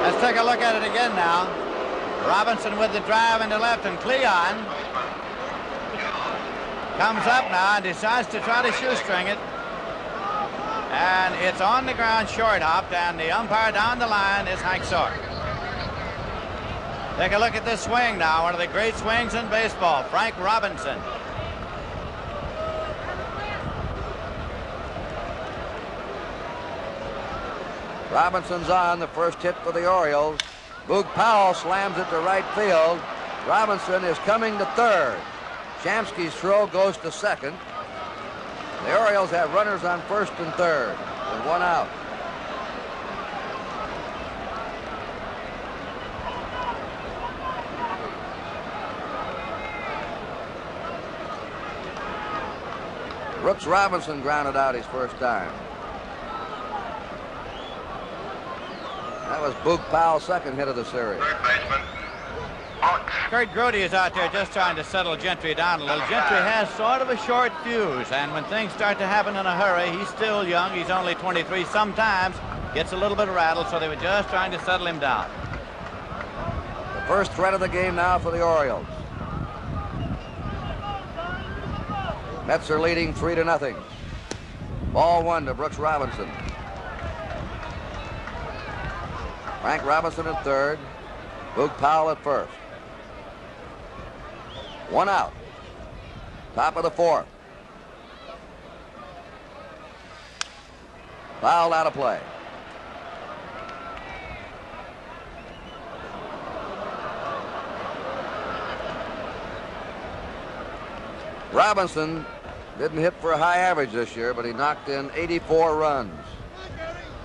Let's take a look at it again now. Robinson with the drive into left, and Cleon comes up now and decides to try to shoestring it. And it's on the ground, short hopped, and the umpire down the line is Hank Sork. Take a look at this swing now, one of the great swings in baseball, Frank Robinson. Robinson's on, the first hit for the Orioles. Boog Powell slams it to right field. Robinson is coming to third. Shamsky's throw goes to second. The Orioles have runners on first and third with 1 out. Brooks Robinson grounded out his first time. That was Boog Powell's second hit of the series. Kurt Grody is out there just trying to settle Gentry down a little. Gentry has sort of a short fuse, and when things start to happen in a hurry, he's still young. He's only 23. Sometimes gets a little bit rattled, so they were just trying to settle him down. The first threat of the game now for the Orioles. Mets are leading 3-0. Ball 1 to Brooks Robinson. Frank Robinson at third. Boog Powell at first. 1 out. Top of the fourth. Fouled out of play. Robinson didn't hit for a high average this year, but he knocked in 84 runs,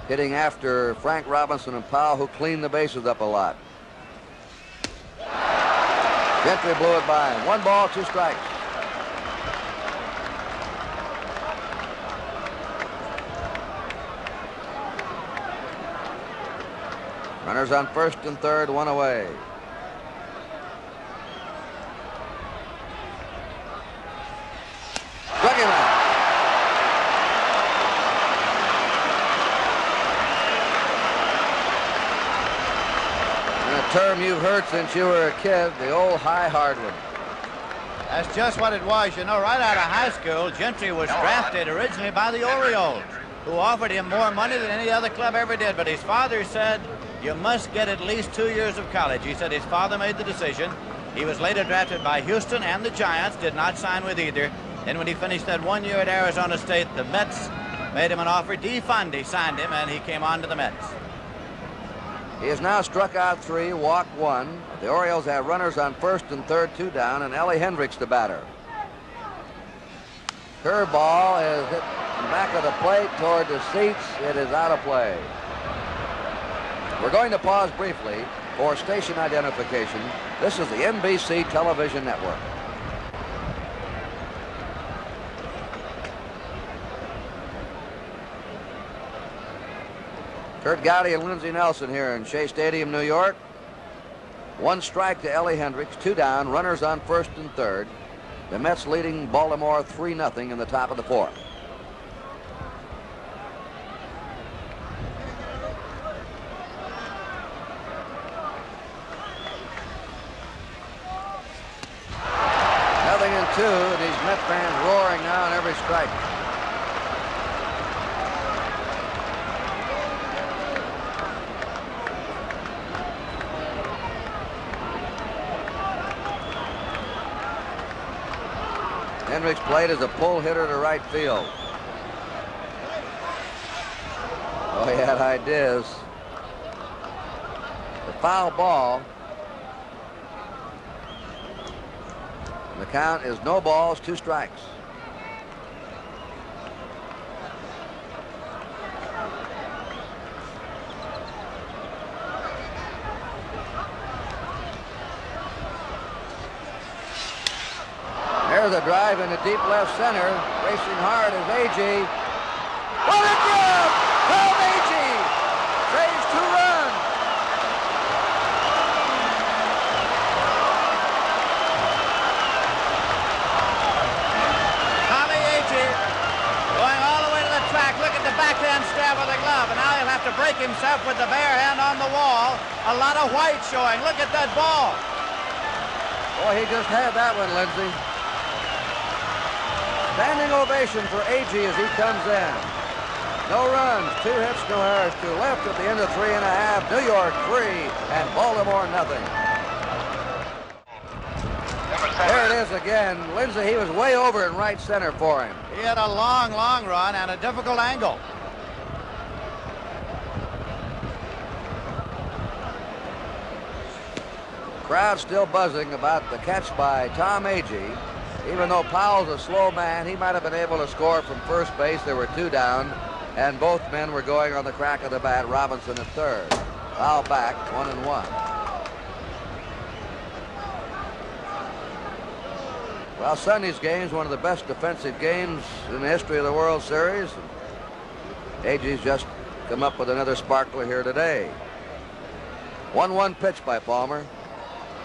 hitting after Frank Robinson and Powell, who cleaned the bases up a lot. Gentry blew it by him. 1 ball, 2 strikes. Runners on first and third, 1 away. term you've heard since you were a kid, the old high hardwood. That's just what it was. You know, right out of high school, Gentry was drafted originally by the Orioles, who offered him more money than any other club ever did. But his father said, you must get at least 2 years of college. He said his father made the decision. He was later drafted by Houston and the Giants, did not sign with either. Then when he finished that 1 year at Arizona State, the Mets made him an offer. Fundy signed him, and he came on to the Mets. He has now struck out 3, walked 1. The Orioles have runners on first and third, 2 down, and Ellie Hendricks the batter. Curveball is hit in the back of the plate toward the seats. It is out of play. We're going to pause briefly for station identification. This is the NBC television network. Kurt Gowdy and Lindsey Nelson here in Shea Stadium, New York. 1 strike to Ellie Hendricks, 2 down, runners on first and third. The Mets leading Baltimore 3-0 in the top of the 4th. Nothing in 2, and these Met fans roaring now on every strike. Hendricks played as a pull hitter to right field. Oh, he had ideas. The foul ball. And the count is no balls, 2 strikes. There's a drive in the deep left center. Racing hard is Agee. What a grab! Tommy Agee saves 2 runs. Tommy Agee going all the way to the track. Look at the backhand stab of the glove. And now he'll have to break himself with the bare hand on the wall. A lot of white showing. Look at that ball. Boy, he just had that one, Lindsey. Standing ovation for Agee as he comes in. No runs, 2 hits, no errors, 2 left at the end of 3.5. New York 3 and Baltimore 0. There it is again. Lindsey, he was way over in right center for him. He had a long, long run and a difficult angle. Crowd still buzzing about the catch by Tom Agee. Even though Powell's a slow man, he might have been able to score from first base. There were 2 down, and both men were going on the crack of the bat. Robinson at third. Foul back, 1-1. Well, Sunday's game is one of the best defensive games in the history of the World Series. Agee's just come up with another sparkler here today. 1-1 pitch by Palmer.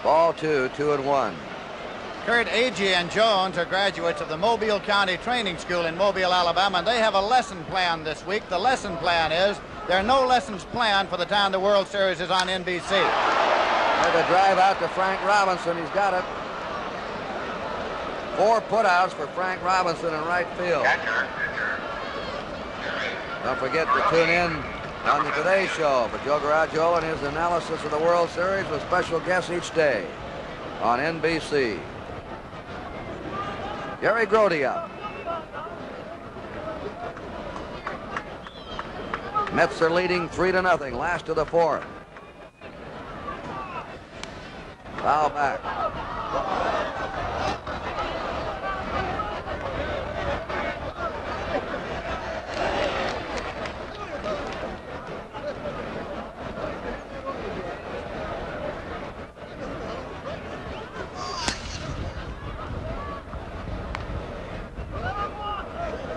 Ball 2, 2-1. Kurt Agee and Jones are graduates of the Mobile County Training School in Mobile, Alabama, and they have a lesson plan this week. The lesson plan is there are no lessons planned for the time the World Series is on NBC. There's a drive out to Frank Robinson. He's got it. 4 putouts for Frank Robinson in right field. Don't forget to tune in on the Today Show for Joe Garagiola and his analysis of the World Series with special guests each day on NBC. Gary Grody up. Mets are leading 3-0, last of the 4th. Foul back.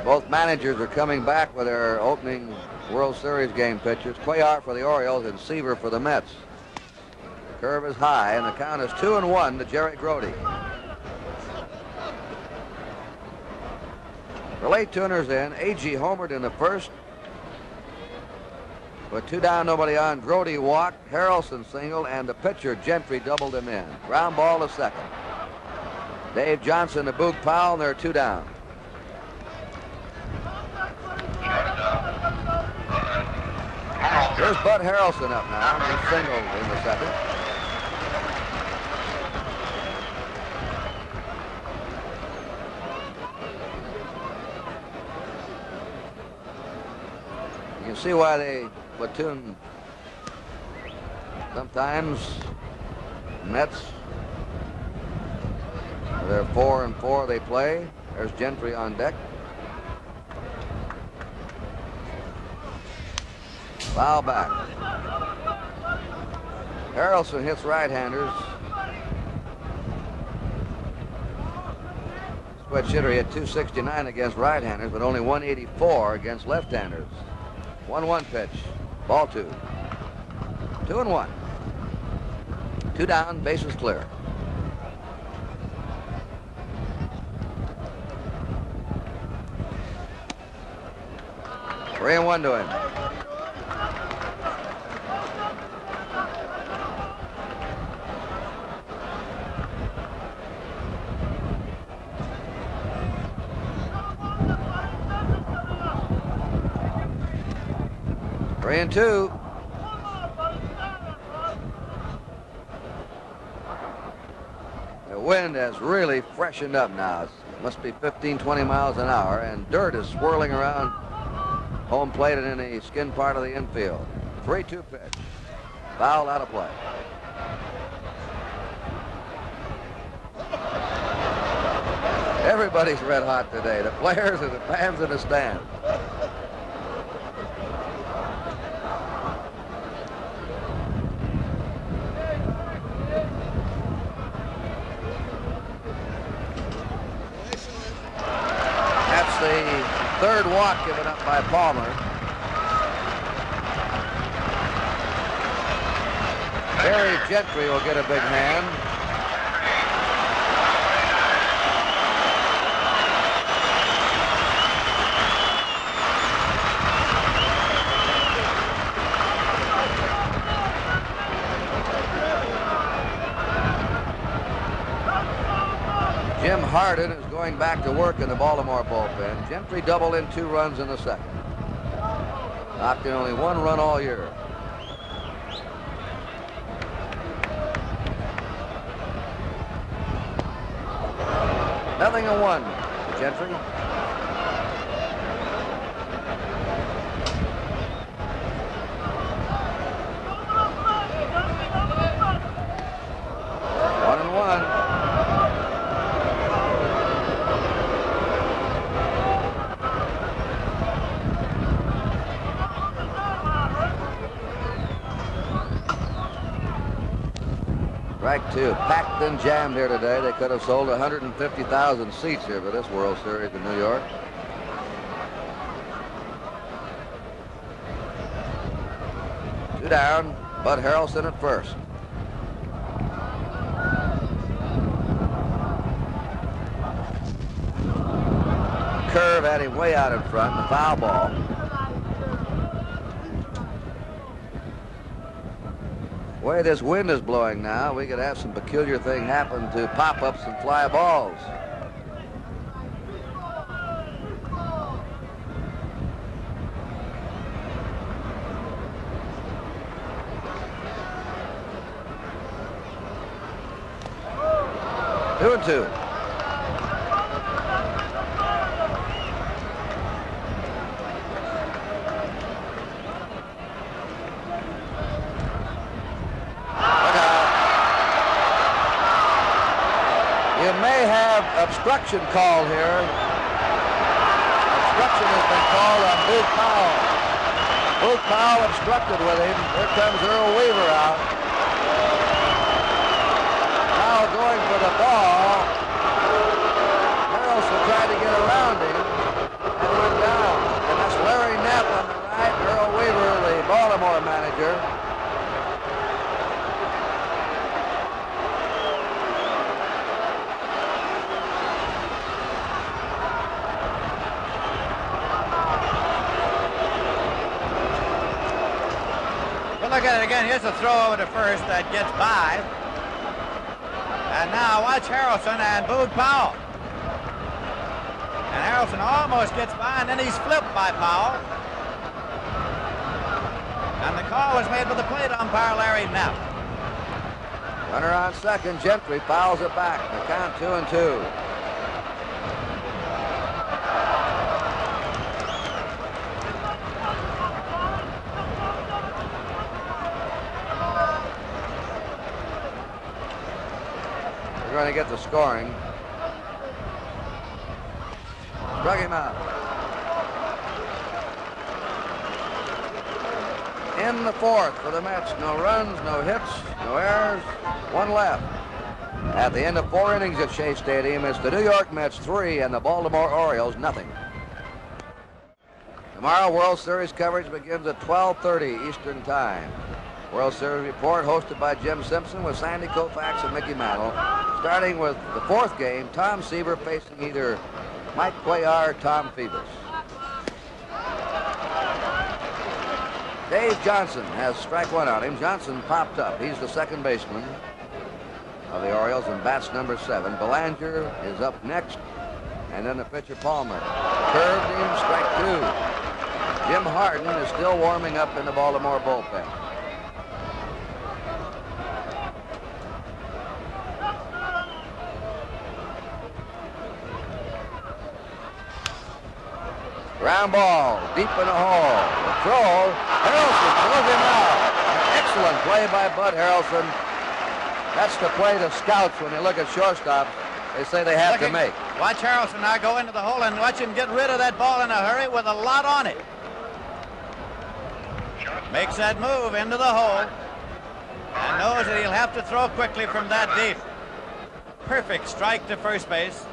Both managers are coming back with their opening World Series game pitchers. Cuellar for the Orioles and Seaver for the Mets. Curve is high, and the count is 2-1 to Jerry Grody. The late tuners in. Agee homered in the first. With 2 down, nobody on, Grody walked, Harrelson singled, and the pitcher, Gentry, doubled him in. Ground ball to second. Dave Johnson to Boog Powell, and they're 2 down. Here's Bud Harrelson up now. He singled in the second. You can see why they platoon sometimes. Mets, they're 4 and 4 they play. There's Gentry on deck. Foul back. Harrelson hits right-handers. Switch hitter, he had 269 against right-handers, but only 184 against left-handers. 1-1 pitch. Ball 2. 2-1. 2 down, bases clear. Three and 1 to him. Three and 2. The wind has really freshened up now. It must be 15, 20 miles an hour, and dirt is swirling around home plate and in the skin part of the infield. 3-2 pitch. Foul, out of play. Everybody's red hot today. The players and the fans in the stand. Third walk given up by Palmer. Barry Gentry will get a big hand. Jim Hardin is going back to work in the Baltimore bullpen. Gentry doubled in 2 runs in the second. Knocked in only 1 run all year. Nothing to 1. Gentry. Strike 2. Packed and jammed here today. They could have sold 150,000 seats here for this World Series in New York. Two down. Bud Harrelson at first. Curve had him way out in front. The foul ball. The way this wind is blowing now, we could have some peculiar thing happen to pop-ups and fly balls. Two and 2. Obstruction call here. Obstruction has been called on Boog Powell. Boog Powell obstructed with him. Here comes Earl Weaver out. Powell going for the ball. Harrelson tried to get around him and went down. And that's Larry Knapp on the right. Earl Weaver, the Baltimore manager. again. Here's a throw over to first that gets by. And now watch Harrelson and Boog Powell. And Harrelson almost gets by, and then he's flipped by Powell. And the call was made by the plate umpire, Larry Knapp. Runner on second. Gentry fouls it back. The count 2-2. We're going to get the scoring. Struck him out. In the fourth for the Mets. No runs, no hits, no errors, one left. At the end of 4 innings at Shea Stadium, it's the New York Mets 3 and the Baltimore Orioles nothing. Tomorrow, World Series coverage begins at 12:30 Eastern Time. World Series report hosted by Jim Simpson with Sandy Koufax and Mickey Mantle. Starting with the 4th game, Tom Seaver facing either Mike Cuellar or Tom Phoebus. Dave Johnson has strike one on him. Johnson popped up. He's the second baseman of the Orioles and bats number 7. Belanger is up next, and then the pitcher Palmer. Curved him, strike 2. Jim Harden is still warming up in the Baltimore bullpen. Ground ball, deep in the hole. The throw, Harrelson throws him out. An excellent play by Bud Harrelson. That's the play the scouts, when they look at shortstops, they say they have to make. Watch Harrelson now go into the hole and watch him get rid of that ball in a hurry with a lot on it. Makes that move into the hole and knows that he'll have to throw quickly from that deep. Perfect strike to first base.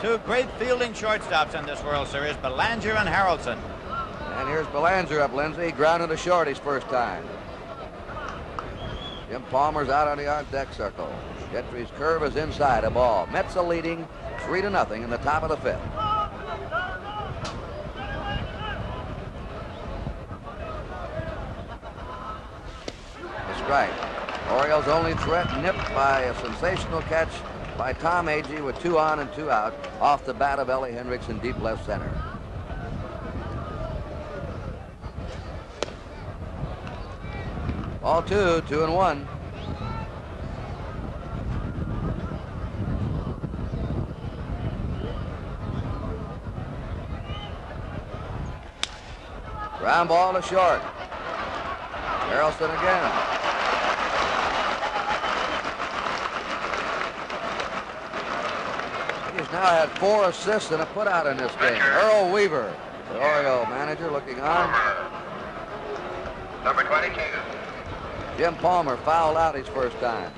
2 great fielding shortstops in this World Series, Belanger and Harrelson. And here's Belanger up, Lindsay. He grounded a short his first time. Jim Palmer's out on the on-deck circle. Gentry's curve is inside a ball. Mets are leading 3-0 in the top of the 5th. The strike. Orioles' only threat nipped by a sensational catch by Tom Agee with 2 on and 2 out off the bat of Ellie Hendricks in deep left center. Ball 2, 2-1. Ground ball to short. Harrelson again. He's now had 4 assists and a putout in this game. Earl Weaver, the Oriole manager, looking on. Number 22. Jim Palmer fouled out his first time.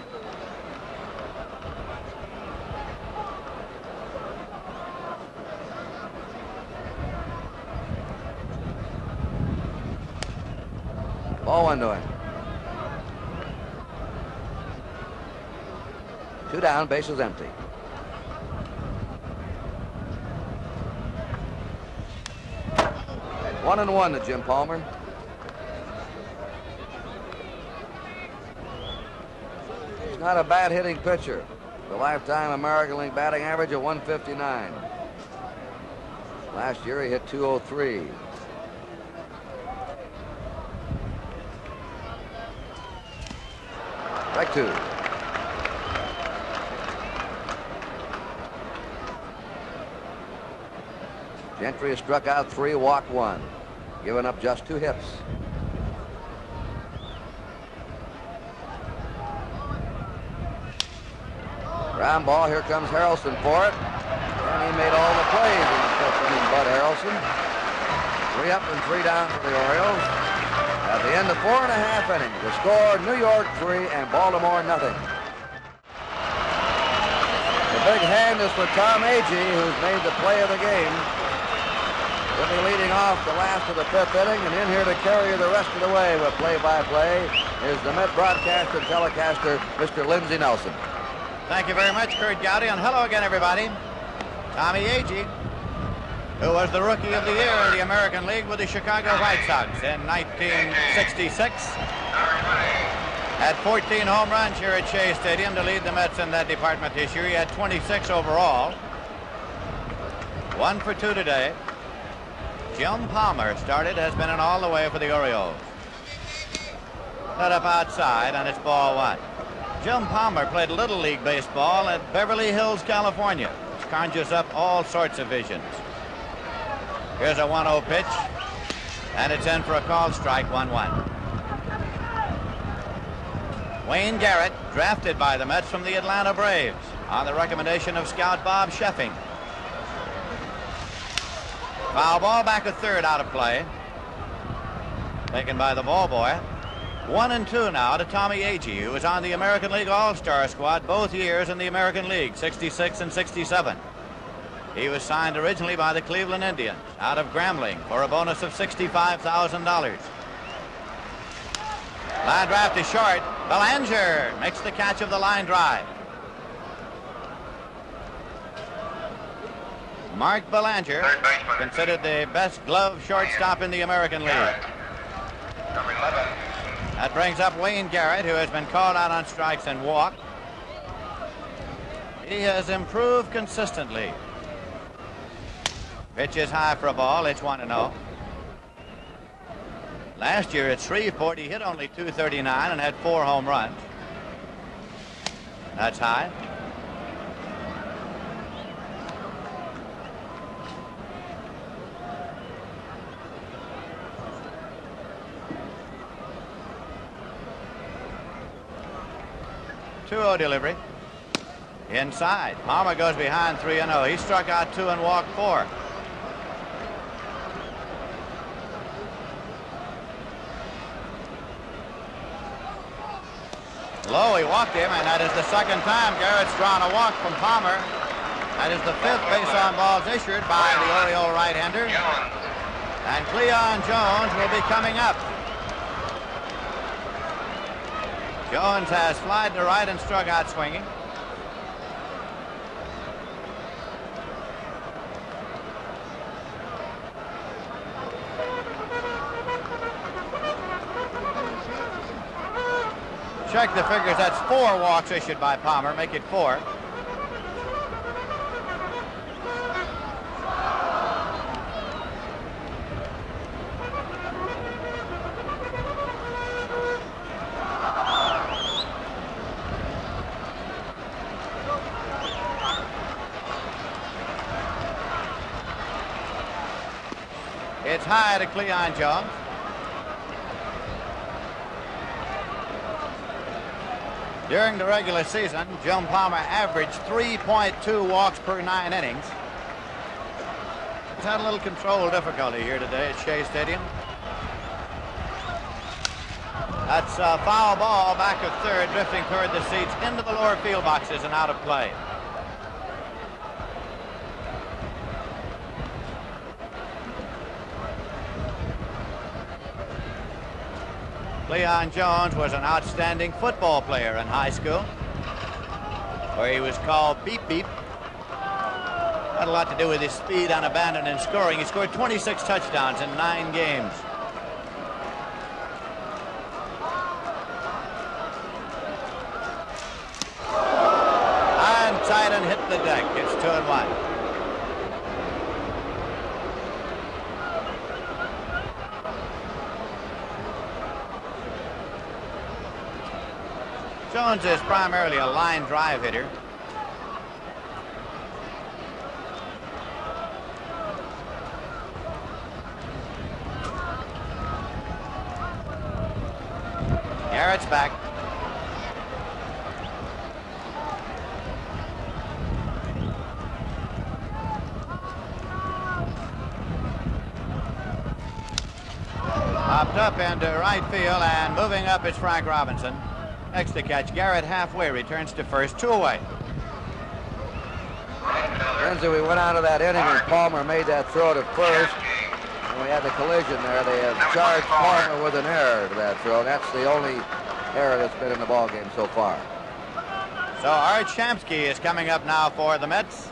Ball 1 to him. 2 down, bases empty. At 1-1 to Jim Palmer. He's not a bad hitting pitcher. The lifetime American League batting average of 159. Last year he hit 203. Strike 2. Gentry has struck out 3, walked 1, given up just 2 hits. Ground ball, here comes Harrelson for it. And he made all the plays in the 5th inning, Bud Harrelson. 3 up and 3 down for the Orioles. At the end of 4.5 innings, the score, New York 3 and Baltimore nothing. The big hand is for Tommy Agee, who's made the play of the game. He'll be leading off the last of the 5th inning, and in here to carry the rest of the way with play-by-play is the Met broadcaster and telecaster, Mr. Lindsey Nelson. Thank you very much, Kurt Gowdy, and hello again, everybody. Tommie Agee. who was the Rookie of the Year in the American League with the Chicago White Sox in 1966. Had 14 home runs here at Shea Stadium to lead the Mets in that department this year. He had 26 overall. 1 for 2 today. Jim Palmer started, has been in all the way for the Orioles. Set up outside, and it's ball 1. Jim Palmer played Little League Baseball at Beverly Hills, California, which conjures up all sorts of visions. Here's a 1-0 pitch, and it's in for a called strike, 1-1. Wayne Garrett, drafted by the Mets from the Atlanta Braves on the recommendation of scout Bob Sheffing. Foul ball back at third, out of play. Taken by the ball boy. 1-2 now to Tommie Agee, who was on the American League All-Star squad both years in the American League, 66 and 67. He was signed originally by the Cleveland Indians out of Grambling for a bonus of $65,000. Line drive to short. Belanger makes the catch of the line drive. Mark Belanger, considered the best glove shortstop in the American League. Number 11. That brings up Wayne Garrett, who has been called out on strikes and walked. He has improved consistently. Pitch is high for a ball. It's 1-0. Last year at Shreveport, he hit only .239 and had 4 home runs. That's high. Two-0 delivery. Inside. Palmer goes behind 3-0. He struck out 2 and walked 4. Low, he walked him, and that is the second time Garrett's drawn a walk from Palmer. That is the 5th base on balls issued by the Oriole right-hander. And Cleon Jones will be coming up. Jones has flied to right and struck out swinging. Check the figures. That's 4 walks issued by Palmer. Make it 4. It's high to Cleon Jones. During the regular season, Jim Palmer averaged 3.2 walks per 9 innings. He's had a little control difficulty here today at Shea Stadium. That's a foul ball back at third, drifting toward the seats into the lower field boxes and out of play. Cleon Jones was an outstanding football player in high school, where he was called Beep Beep. Had a lot to do with his speed on abandon and scoring. He scored 26 touchdowns in 9 games. And tight and hit the deck. It's 2-1. Jones is primarily a line drive hitter. Garrett's back. Popped up into right field, and moving up is Frank Robinson. Next to catch, Garrett halfway, returns to first, 2 away. Lindsay, we went out of that inning and Palmer made that throw to first. And we had the collision there. They have charged Palmer with an error to that throw. That's the only error that's been in the ballgame so far. So Art Shamsky is coming up now for the Mets.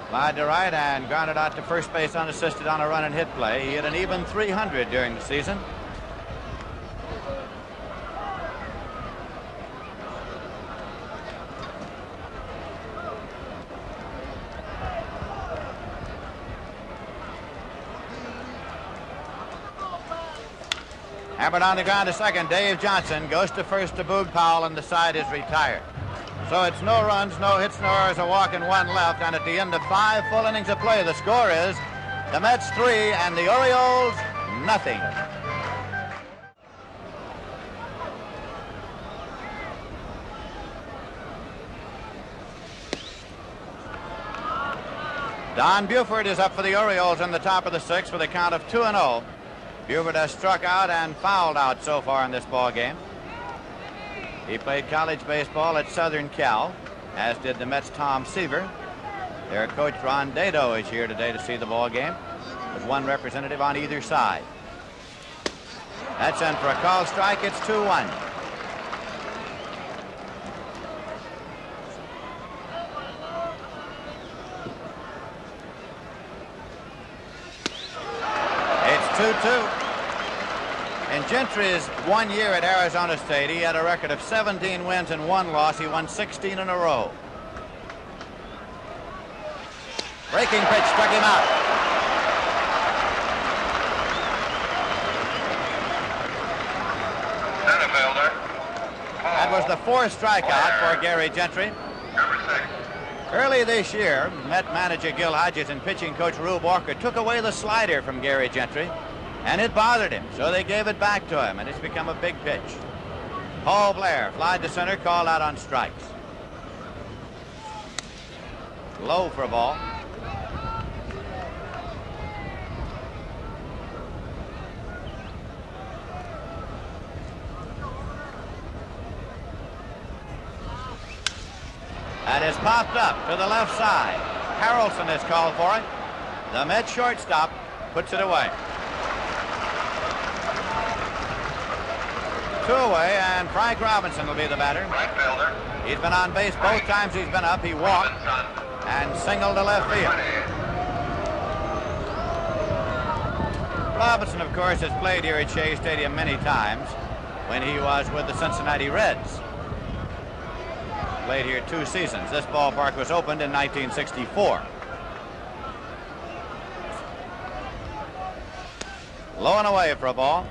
Fly to right and grounded out to first base unassisted on a run and hit play. He hit an even .300 during the season. Hammered on the ground to second. Dave Johnson goes to first to Boog Powell, and the side is retired. So it's no runs, no hits, no errors, a walk and one left. And at the end of 5 full innings of play, the score is the Mets 3 and the Orioles nothing. Don Buford is up for the Orioles in the top of the 6th with a count of 2-0. Buford has struck out and fouled out so far in this ball game. He played college baseball at Southern Cal, as did the Mets' Tom Seaver. Their coach Ron Dado is here today to see the ball game, with one representative on either side. That's in for a call strike. It's 2-1. It's 2-2. In Gentry's 1 year at Arizona State, he had a record of 17 wins and 1 loss. He won 16 in a row. Breaking pitch struck him out. Center fielder. That was the 4th strikeout for Gary Gentry. Number 6. Early this year, Met manager Gil Hodges and pitching coach Rube Walker took away the slider from Gary Gentry, and it bothered him, so they gave it back to him, and it's become a big pitch. Paul Blair flied to center, called out on strikes. Low for a ball. That is popped up to the left side. Harrelson is called for it. The Mets shortstop puts it away. 2 away, and Frank Robinson will be the batter. Right fielder. He's been on base both times he's been up. He walked and singled to left field. Robinson, of course, has played here at Shea Stadium many times when he was with the Cincinnati Reds. Played here 2 seasons. This ballpark was opened in 1964. Low and away for a ball.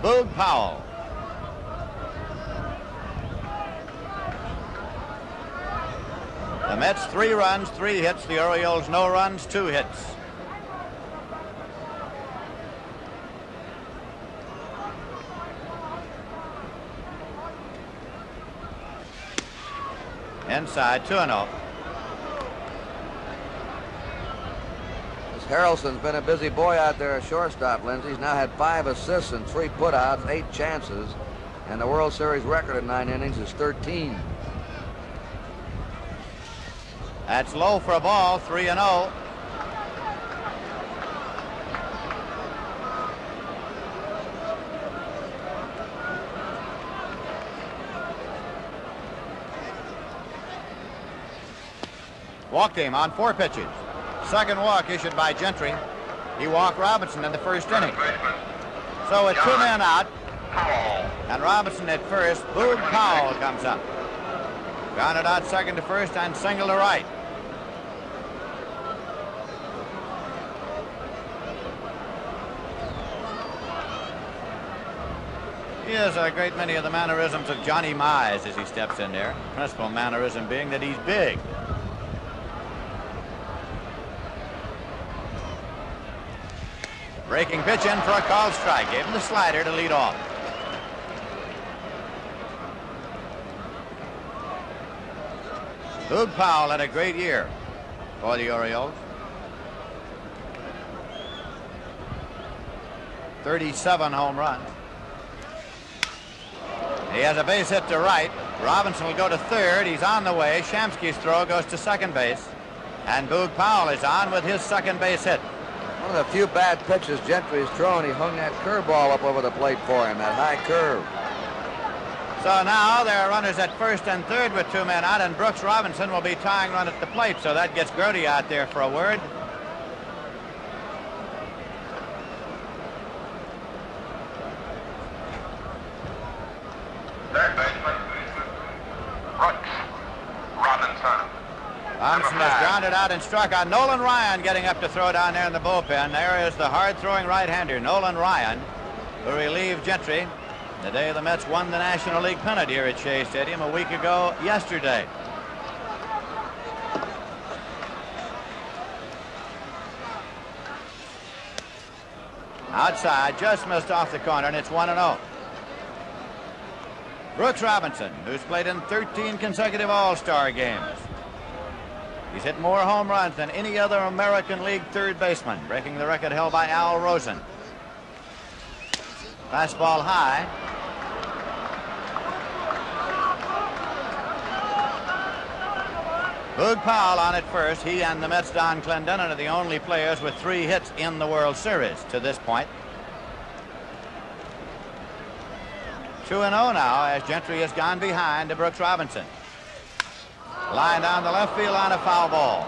Boog Powell. The Mets 3 runs, 3 hits. The Orioles no runs, 2 hits. Inside, 2-0. Harrelson's been a busy boy out there at shortstop, Lindsay. He's now had 5 assists and 3 putouts, 8 chances, and the World Series record in 9 innings is 13. That's low for a ball, 3-0. Walked him on 4 pitches. Second walk issued by Gentry. He walked Robinson in the first inning. So with 2 men out, and Robinson at first, Boog Powell comes up. Grounded out second to first and single to right. He has a great many of the mannerisms of Johnny Mize as he steps in there. Principal mannerism being that he's big. Breaking pitch in for a called strike. Gave him the slider to lead off. Boog Powell had a great year for the Orioles. 37 home runs. He has a base hit to right. Robinson will go to third. He's on the way. Shamsky's throw goes to second base. And Boog Powell is on with his second base hit. One of the few bad pitches Gentry's thrown. He hung that curveball up over the plate for him, that high curve. So now there are runners at first and third with 2 men out, and Brooks Robinson will be tying run at the plate, so that gets Gertie out there for a word. Third baseman, Brooks Robinson. Robinson has grounded out and struck out. Nolan Ryan getting up to throw down there in the bullpen. There is the hard-throwing right-hander, Nolan Ryan, who relieved Gentry the day the Mets won the National League pennant here at Shea Stadium a week ago yesterday. Outside, just missed off the corner, and it's 1-0. Brooks Robinson, who's played in 13 consecutive All-Star games. He's hit more home runs than any other American League third baseman, breaking the record held by Al Rosen. Fastball high. Boog Powell on at first. He and the Mets' Don Clendenon are the only players with 3 hits in the World Series to this point. 2-0 now as Gentry has gone behind to Brooks Robinson. Line down the left field on a foul ball.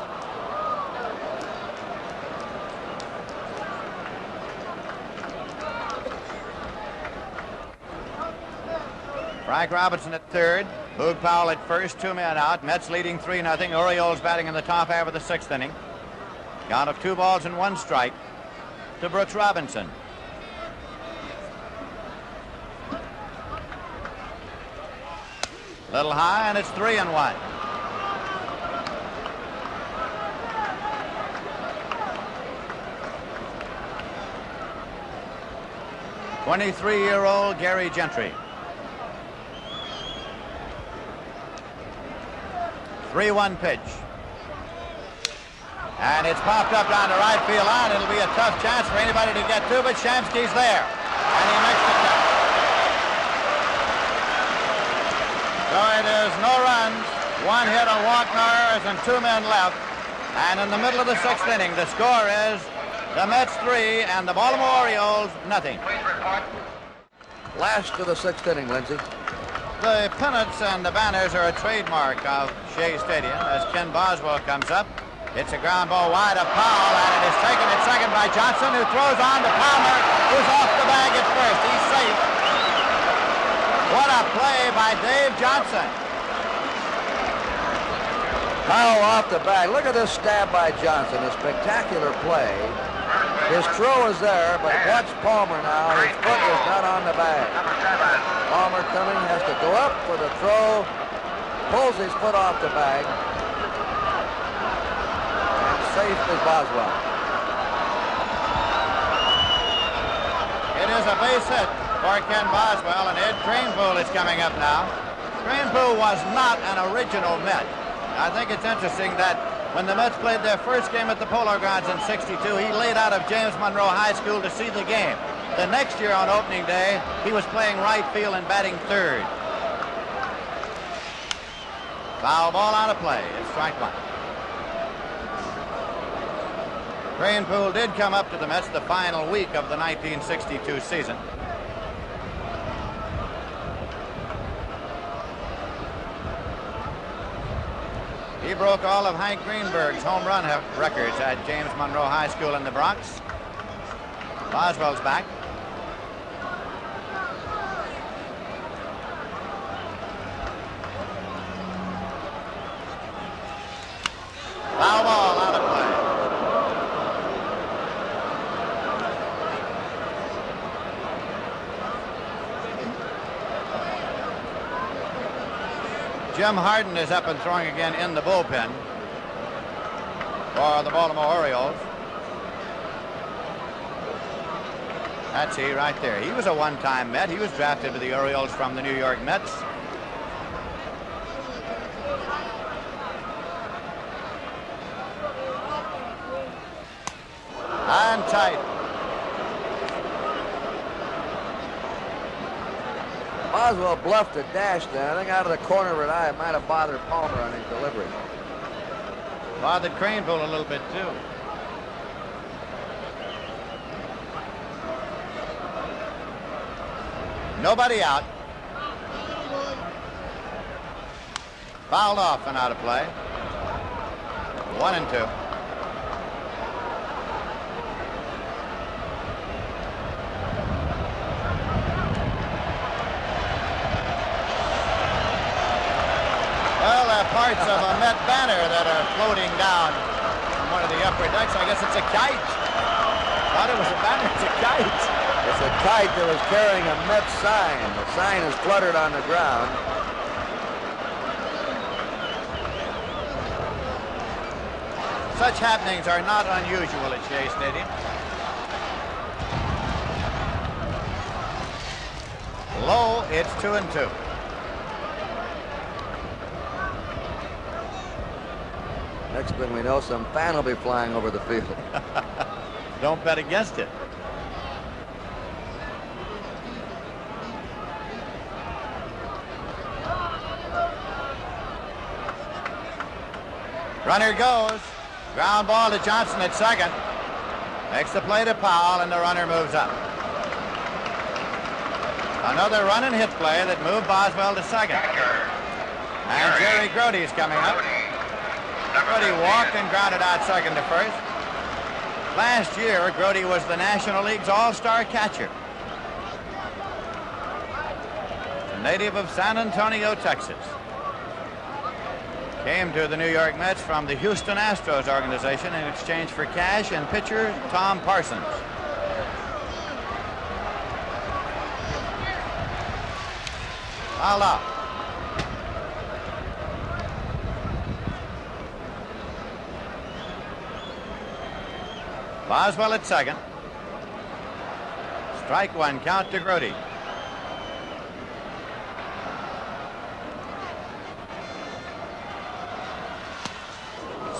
Frank Robinson at third. Boog Powell at first, 2 men out. Mets leading 3-0. Orioles batting in the top half of the 6th inning. Count of 2 balls and 1 strike to Brooks Robinson. Little high, and it's 3-1. '23-year-old Gary Gentry. 3-1 pitch. And it's popped up down the right field line. It'll be a tough chance for anybody to get to, but Shamsky's there. And he makes the catch. So it is no runs, 1 hit, a walk, no errors, and 2 men left. And in the middle of the 6th inning, the score is the Mets 3 and the Baltimore Orioles nothing. Last of the 6th inning, Lindsay. The pennants and the banners are a trademark of Shea Stadium as Ken Boswell comes up. It's a ground ball wide of Powell, and it is taken at second by Johnson, who throws on to Palmer, who's off the bag at first. He's safe. What a play by Dave Johnson. Powell off the bag. Look at this stab by Johnson. A spectacular play. His throw is there, but watch Palmer now. His foot is not on the bag. Palmer coming, has to go up for the throw, pulls his foot off the bag, and safe is Boswell. It is a base hit for Ken Boswell, and Ed Kranepool is coming up now. Kranepool was not an original Met. I think it's interesting that when the Mets played their first game at the Polo Grounds in '62, he laid out of James Monroe High School to see the game. The next year on opening day, he was playing right field and batting third. Foul ball on a play. It's strike 1. Kranepool did come up to the Mets the final week of the 1962 season. He broke all of Hank Greenberg's home run records at James Monroe High School in the Bronx. Boswell's back. Foul ball out of play. Jim Harden is up and throwing again in the bullpen for the Baltimore Orioles. That's he right there. He was a one-time Met. He was drafted to the Orioles from the New York Mets. And tight. Boswell bluffed a dash there. I think out of the corner of an eye, it might have bothered Palmer on his delivery. Bothered Kranepool a little bit, too. Nobody out. Fouled off and out of play. 1-2. Well, there are parts of a Met banner that are floating down from one of the upper decks. I guess it's a kite. Thought it was a banner. It's a kite. It's a kite that was carrying a Met sign. The sign is fluttered on the ground. Such happenings are not unusual at Shea Stadium. Low, it's 2-2. Next thing we know, some fan will be flying over the field. Don't bet against it. Runner goes. Ground ball to Johnson at second. Makes the play to Powell, and the runner moves up. Another run and hit play that moved Boswell to second. And Jerry Grody's coming up. Grody walked and grounded out second to first. Last year, Grody was the National League's all-star catcher. A native of San Antonio, Texas. Came to the New York Mets from the Houston Astros organization in exchange for cash and pitcher Tom Parsons. Foul out. Boswell at second. Strike one, count to Grody.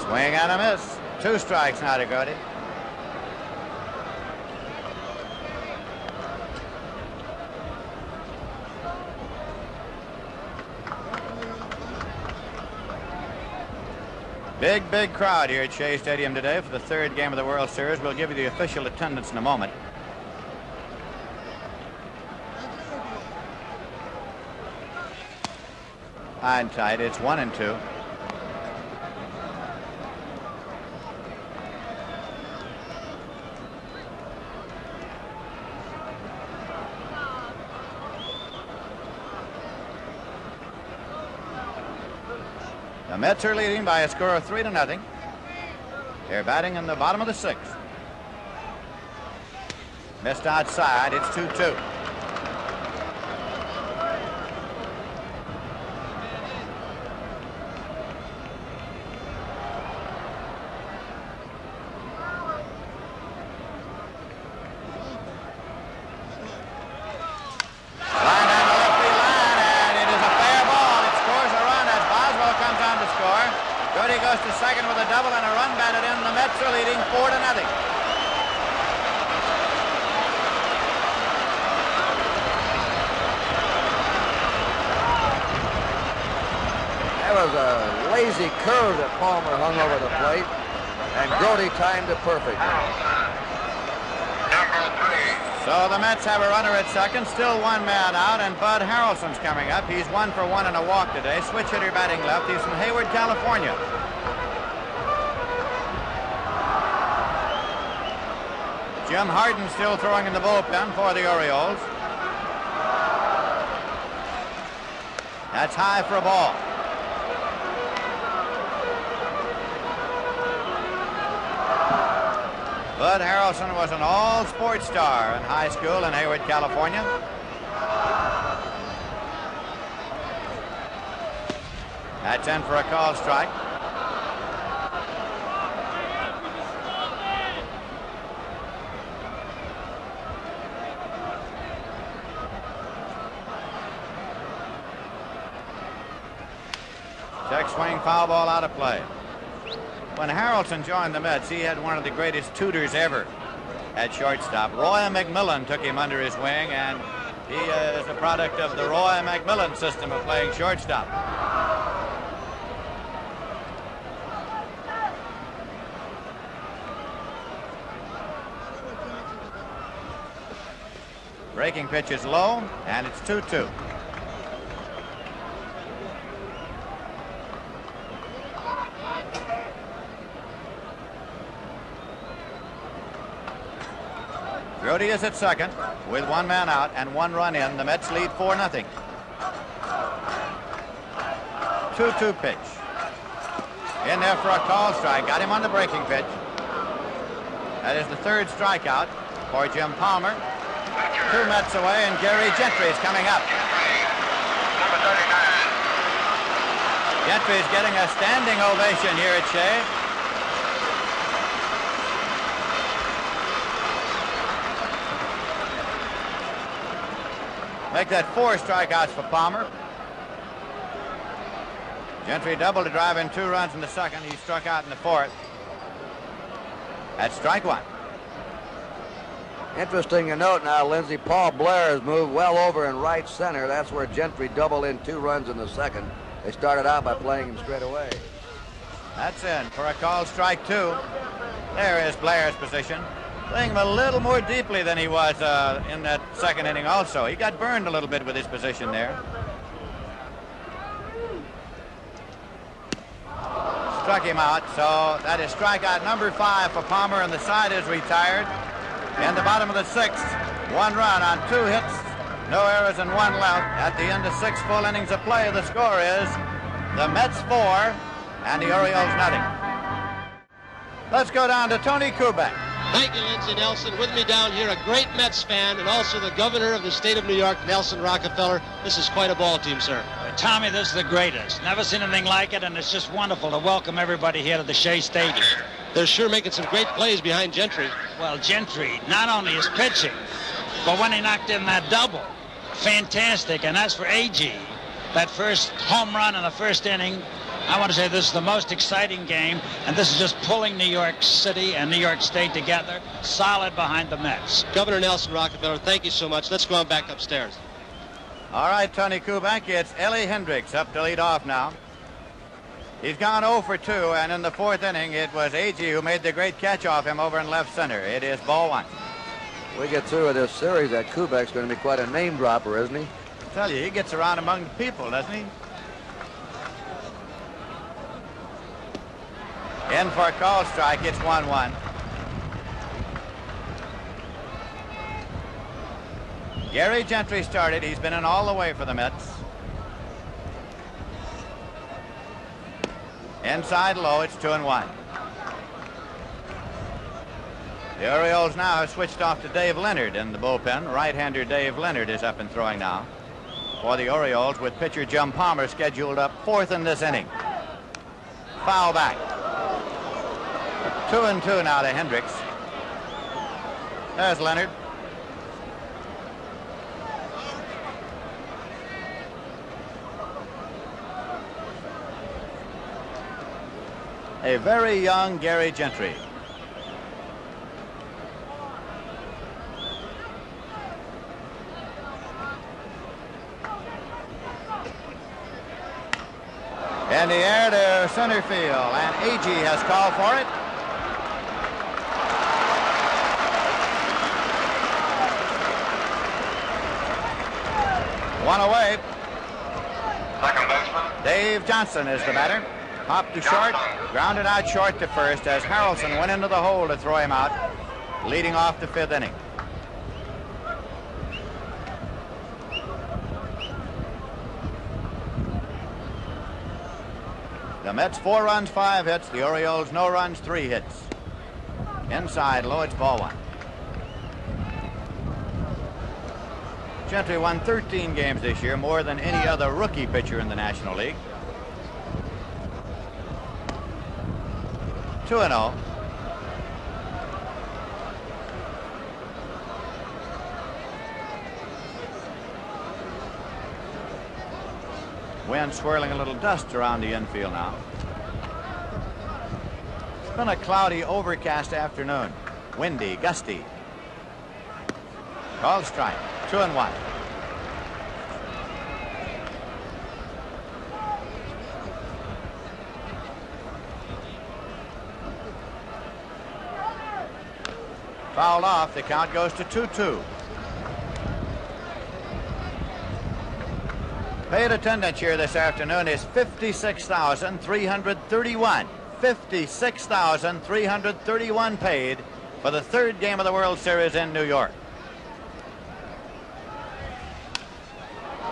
Swing and a miss. 2 strikes now to Grody. Big crowd here at Shea Stadium today for the 3rd game of the World Series. We'll give you the official attendance in a moment. High and tight. It's 1-2. The Mets are leading by a score of 3-0. They're batting in the bottom of the 6th. Missed outside. It's 2-2. Curve that Palmer hung over the plate, and Grody timed it perfectly. So the Mets have a runner at second, still 1 man out, and Bud Harrelson's coming up. He's 1 for 1 and a walk today. Switch hitter batting left. He's from Hayward, California. Jim Harden still throwing in the bullpen for the Orioles. That's high for a ball. Bud Harrelson was an all-sports star in high school in Hayward, California. That's in for a call strike. Check swing, foul ball out of play. When Harrelson joined the Mets, he had one of the greatest tutors ever at shortstop. Roy McMillan took him under his wing, and he is a product of the Roy McMillan system of playing shortstop. Breaking pitch is low, and it's 2-2. Rudy is at second with 1 man out and 1 run in. The Mets lead 4-0. 2-2 pitch. In there for a call strike. Got him on the breaking pitch. That is the 3rd strikeout for Jim Palmer. 2 Mets away, and Gary Gentry is coming up. Number 39. Gentry is getting a standing ovation here at Shea. Make that 4 strikeouts for Palmer. Gentry doubled to drive in 2 runs in the 2nd. He struck out in the 4th. That's strike 1. Interesting to note now, Lindsey, Paul Blair has moved well over in right center. That's where Gentry doubled in 2 runs in the 2nd. They started out by playing him straight away. That's in for a called strike 2. There is Blair's position. Playing him a little more deeply than he was in that 2nd inning also. He got burned a little bit with his position there. Struck him out, so that is strikeout number 5 for Palmer, and the side is retired. In the bottom of the 6th, 1 run on 2 hits, no errors and 1 left. At the end of 6 full innings of play, the score is the Mets 4 and the Orioles nothing. Let's go down to Tony Kubek. Thank you, Lindsey Nelson. With me down here, a great Mets fan and also the governor of the state of New York, Nelson Rockefeller. This is quite a ball team, sir. Tommy, this is the greatest. Never seen anything like it, and it's just wonderful to welcome everybody here to the Shea Stadium. They're sure making some great plays behind Gentry. Well, Gentry, not only is pitching, but when he knocked in that double, fantastic. And as for Agee, that first home run in the 1st inning, I want to say this is the most exciting game, and this is just pulling New York City and New York State together, solid behind the Mets. Governor Nelson Rockefeller, thank you so much. Let's go on back upstairs. All right, Tony Kubek, it's Ellie Hendricks up to lead off now. He's gone 0 for 2, and in the 4th inning, it was Agee who made the great catch off him over in left center. It is ball 1. We get through with this series, that Kubek's going to be quite a name dropper, isn't he? I tell you, he gets around among the people, doesn't he? In for a call strike, it's 1-1. Gary Gentry started. He's been in all the way for the Mets. Inside low, it's 2-1. The Orioles now have switched off to Dave Leonard in the bullpen. Right-hander Dave Leonard is up and throwing now for the Orioles, with pitcher Jim Palmer scheduled up 4th in this inning. Foul back. 2-2 now to Hendricks. There's Leonard. A very young Gary Gentry. In the air to center field, and Agee has called for it. One away. Second baseman. Dave Johnson is the batter. Popped to short, grounded out short to first as Harrelson went into the hole to throw him out, leading off the 5th inning. The Mets 4 runs, 5 hits. The Orioles no runs, 3 hits. Inside low, it's ball 1. Gentry won 13 games this year, more than any other rookie pitcher in the National League. 2-0. Wind swirling a little dust around the infield now. It's been a cloudy, overcast afternoon. Windy, gusty. Called strike. 2-1. Fouled off. The count goes to 2-2. Paid attendance here this afternoon is 56,331. 56,331 paid for the 3rd game of the World Series in New York.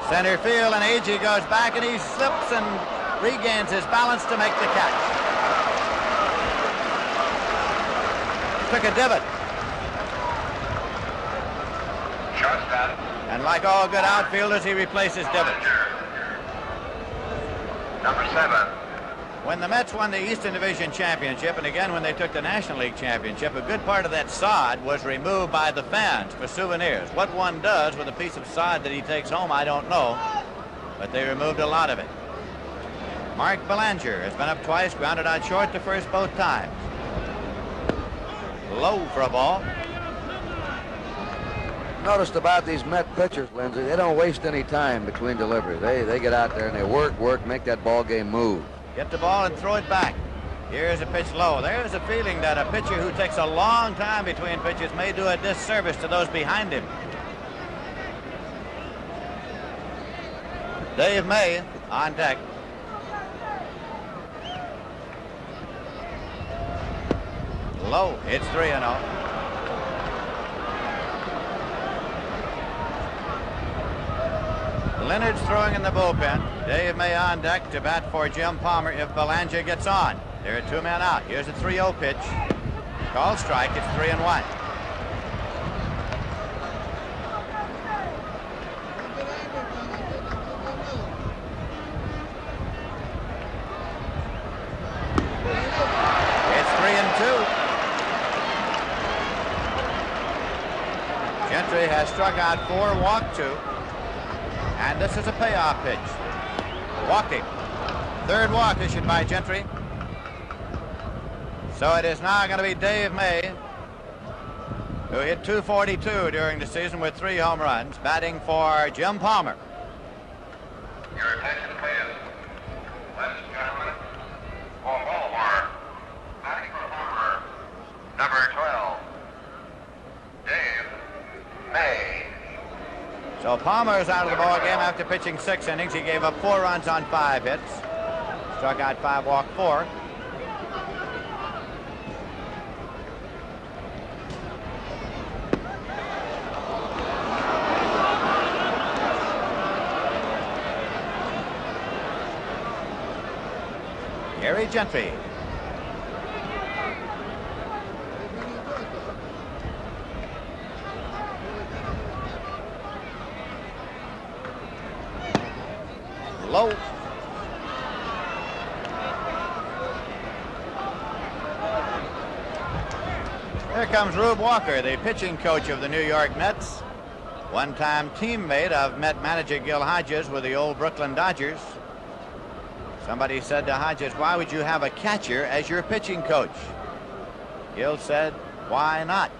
Center field, and Agee goes back, and he slips and regains his balance to make the catch. Took a divot. And like all good outfielders, he replaces divots. Number 7. When the Mets won the Eastern Division Championship, and again when they took the National League Championship, a good part of that sod was removed by the fans for souvenirs. What one does with a piece of sod that he takes home, I don't know, but they removed a lot of it. Mark Belanger has been up twice, grounded out short to first both times. Low for a ball. Noticed about these Met pitchers, Lindsay, they don't waste any time between deliveries. They get out there and they work, make that ball game move. Get the ball and throw it back. Here's a pitch low. There's a feeling that a pitcher who takes a long time between pitches may do a disservice to those behind him. Dave May on deck. Low. It's 3-0. Leonard's throwing in the bullpen. Dave May on deck to bat for Jim Palmer if Belanger gets on. There are 2 men out. Here's a 3-0 pitch. Called strike. It's 3-1. It's 3-2. Gentry has struck out 4, walked 2. And this is a payoff pitch. Walking. 3rd walk issued by Gentry. So it is now going to be Dave May, who hit .242 during the season with 3 home runs, batting for Jim Palmer. Your attention, please. Ladies and gentlemen, for Baltimore, batting for Palmer, number 12, Dave May. So Palmer is out of the ball game after pitching 6 innings. He gave up 4 runs on 5 hits. Struck out 5, walked 4. Gary Gentry. Low. Here comes Rube Walker, the pitching coach of the New York Mets. One-time teammate of Met manager Gil Hodges with the old Brooklyn Dodgers. Somebody said to Hodges, "Why would you have a catcher as your pitching coach?" Gil said, "Why not?"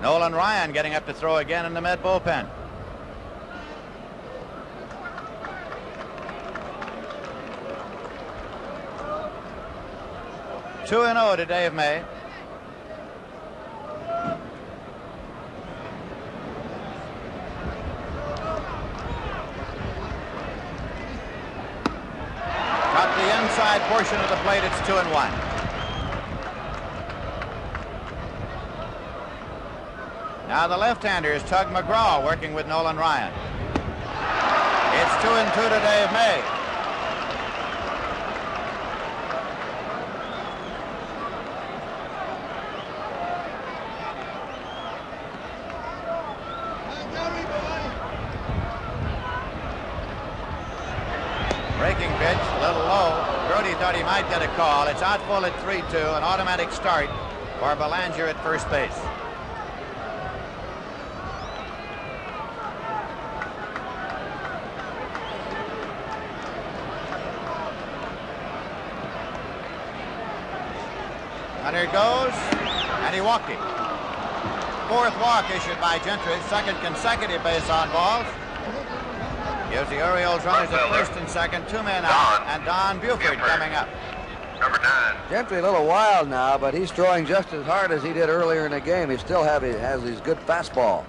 Nolan Ryan getting up to throw again in the Met bullpen. (2-0) to Dave May. Got the inside portion of the plate. It's 2-1. Now the left-hander is Tug McGraw working with Nolan Ryan. It's 2-2 to Dave May. Breaking pitch, a little low. Brody thought he might get a call. It's out full at 3-2, an automatic start for Belanger at first base. Hunter goes, and he walked him. 4th walk issued by Gentry, 2nd consecutive base on balls. Gives the Orioles runners at first and second, 2 men out, and Don Buford coming up. Number 9. Gentry a little wild now, but he's throwing just as hard as he did earlier in the game. He still has his good fastball.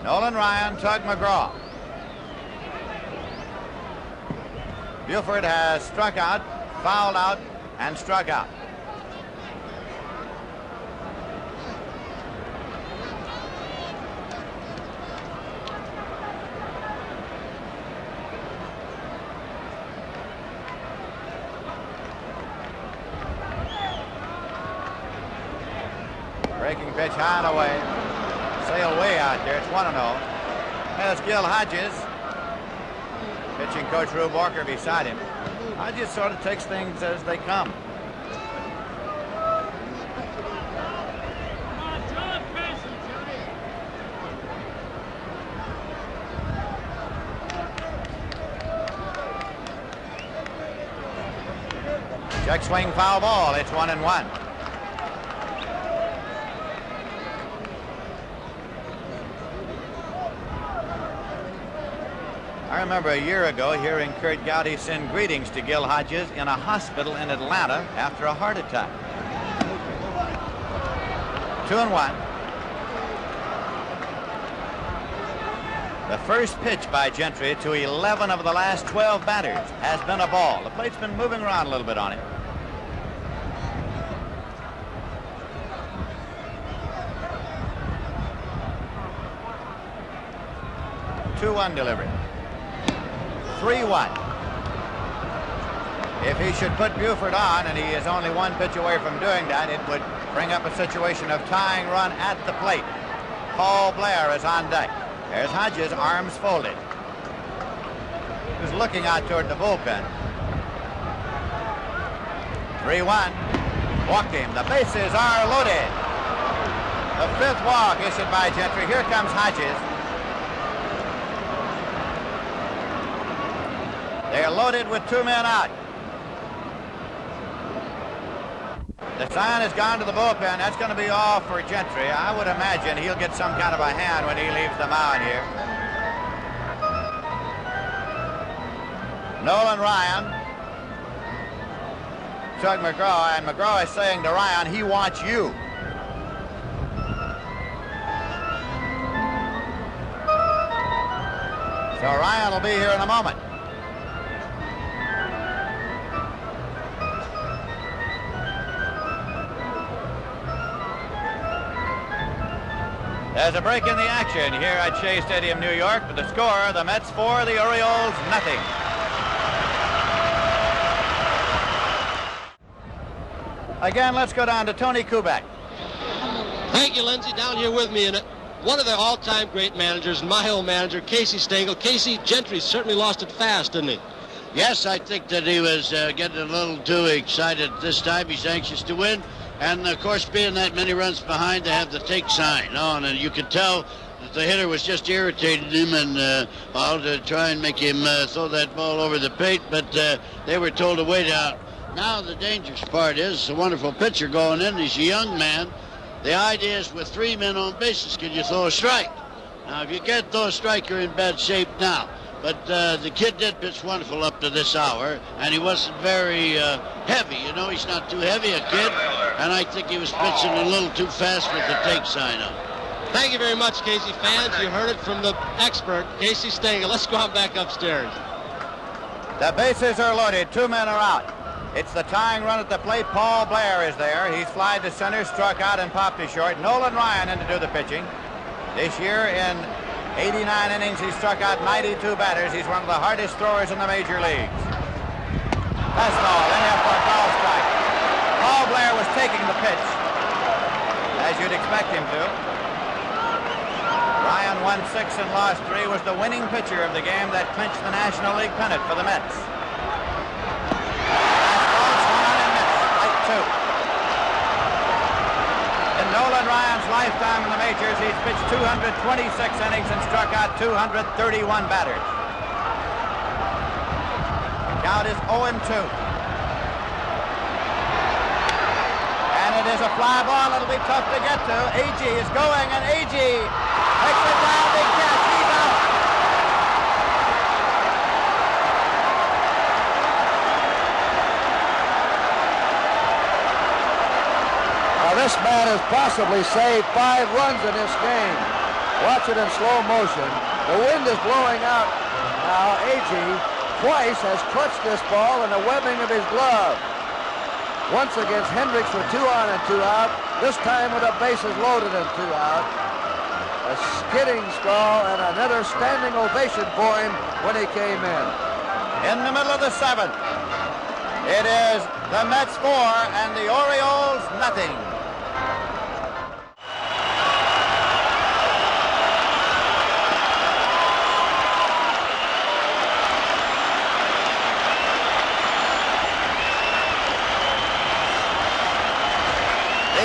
Nolan Ryan, Tug McGraw. Buford has struck out, fouled out, and struck out. Breaking pitch high and away. Sailed way out there. It's 1-0. There's Gil Hodges. Pitching coach Rube Walker beside him. Hodges sort of takes things as they come. Check swing, foul ball. It's 1-1. I remember a year ago hearing Curt Gowdy send greetings to Gil Hodges in a hospital in Atlanta after a heart attack. 2-1. The first pitch by Gentry to 11 of the last 12 batters has been a ball. The plate's been moving around a little bit on him. 2-1 delivery. 3-1. If he should put Buford on, and he is only one pitch away from doing that, it would bring up a situation of tying run at the plate. Paul Blair is on deck. There's Hodges, arms folded. He's looking out toward the bullpen. 3-1. Walked him. The bases are loaded. The fifth walk issued by Gentry. Here comes Hodges. They're loaded with 2 men out. The sign has gone to the bullpen. That's going to be all for Gentry. I would imagine he'll get some kind of a hand when he leaves the mound here. Nolan Ryan. Chuck McGraw, and McGraw is saying to Ryan, he wants you. So Ryan will be here in a moment. There's a break in the action here at Shea Stadium, New York. With the score, the Mets 4, the Orioles nothing. Again, let's go down to Tony Kubek. Thank you, Lindsay. Down here with me, and one of the all-time great managers, my old manager, Casey Stengel. Casey, Gentry certainly lost it fast, didn't he? Yes, I think that he was getting a little too excited this time. He's anxious to win. And, of course, being that many runs behind, to have the take sign on. And you could tell that the hitter was just irritating him and to try and make him throw that ball over the plate. But they were told to wait out. Now the dangerous part is it's a wonderful pitcher going in. He's a young man. The idea is with 3 men on bases, can you throw a strike? Now, if you can't throw a strike, you're in bad shape now. But the kid did pitch wonderful up to this hour, and he wasn't very heavy. You know, he's not too heavy a kid, and I think he was pitching a little too fast with the take sign up. Thank you very much, Casey. Fans, you heard it from the expert, Casey Stengel. Let's go on back upstairs. The bases are loaded. 2 men are out. It's the tying run at the plate. Paul Blair is there. He's flied to center, struck out, and popped to short. Nolan Ryan in to do the pitching. This year in 89 innings, he struck out 92 batters. He's one of the hardest throwers in the major leagues. Fastball in there for a foul strike. Paul Blair was taking the pitch, as you'd expect him to. Ryan won 6 and lost 3, was the winning pitcher of the game that clinched the National League pennant for the Mets. Fastball swung on and missed. Strike 2. In Nolan Ryan's lifetime in the majors, he's pitched 226 innings and struck out 231 batters. The count is 0-2. And it is a fly ball. It'll be tough to get to. Agee is going, and Agee makes a diving catch. He's out. This man has possibly saved 5 runs in this game. Watch it in slow motion. The wind is blowing out. Now Agee twice has clutched this ball in the webbing of his glove. Once against Hendricks with 2 on and 2 out. This time with the bases loaded and 2 out. A skidding skull and another standing ovation for him when he came in. In the middle of the 7th, it is the Mets 4 and the Orioles nothing.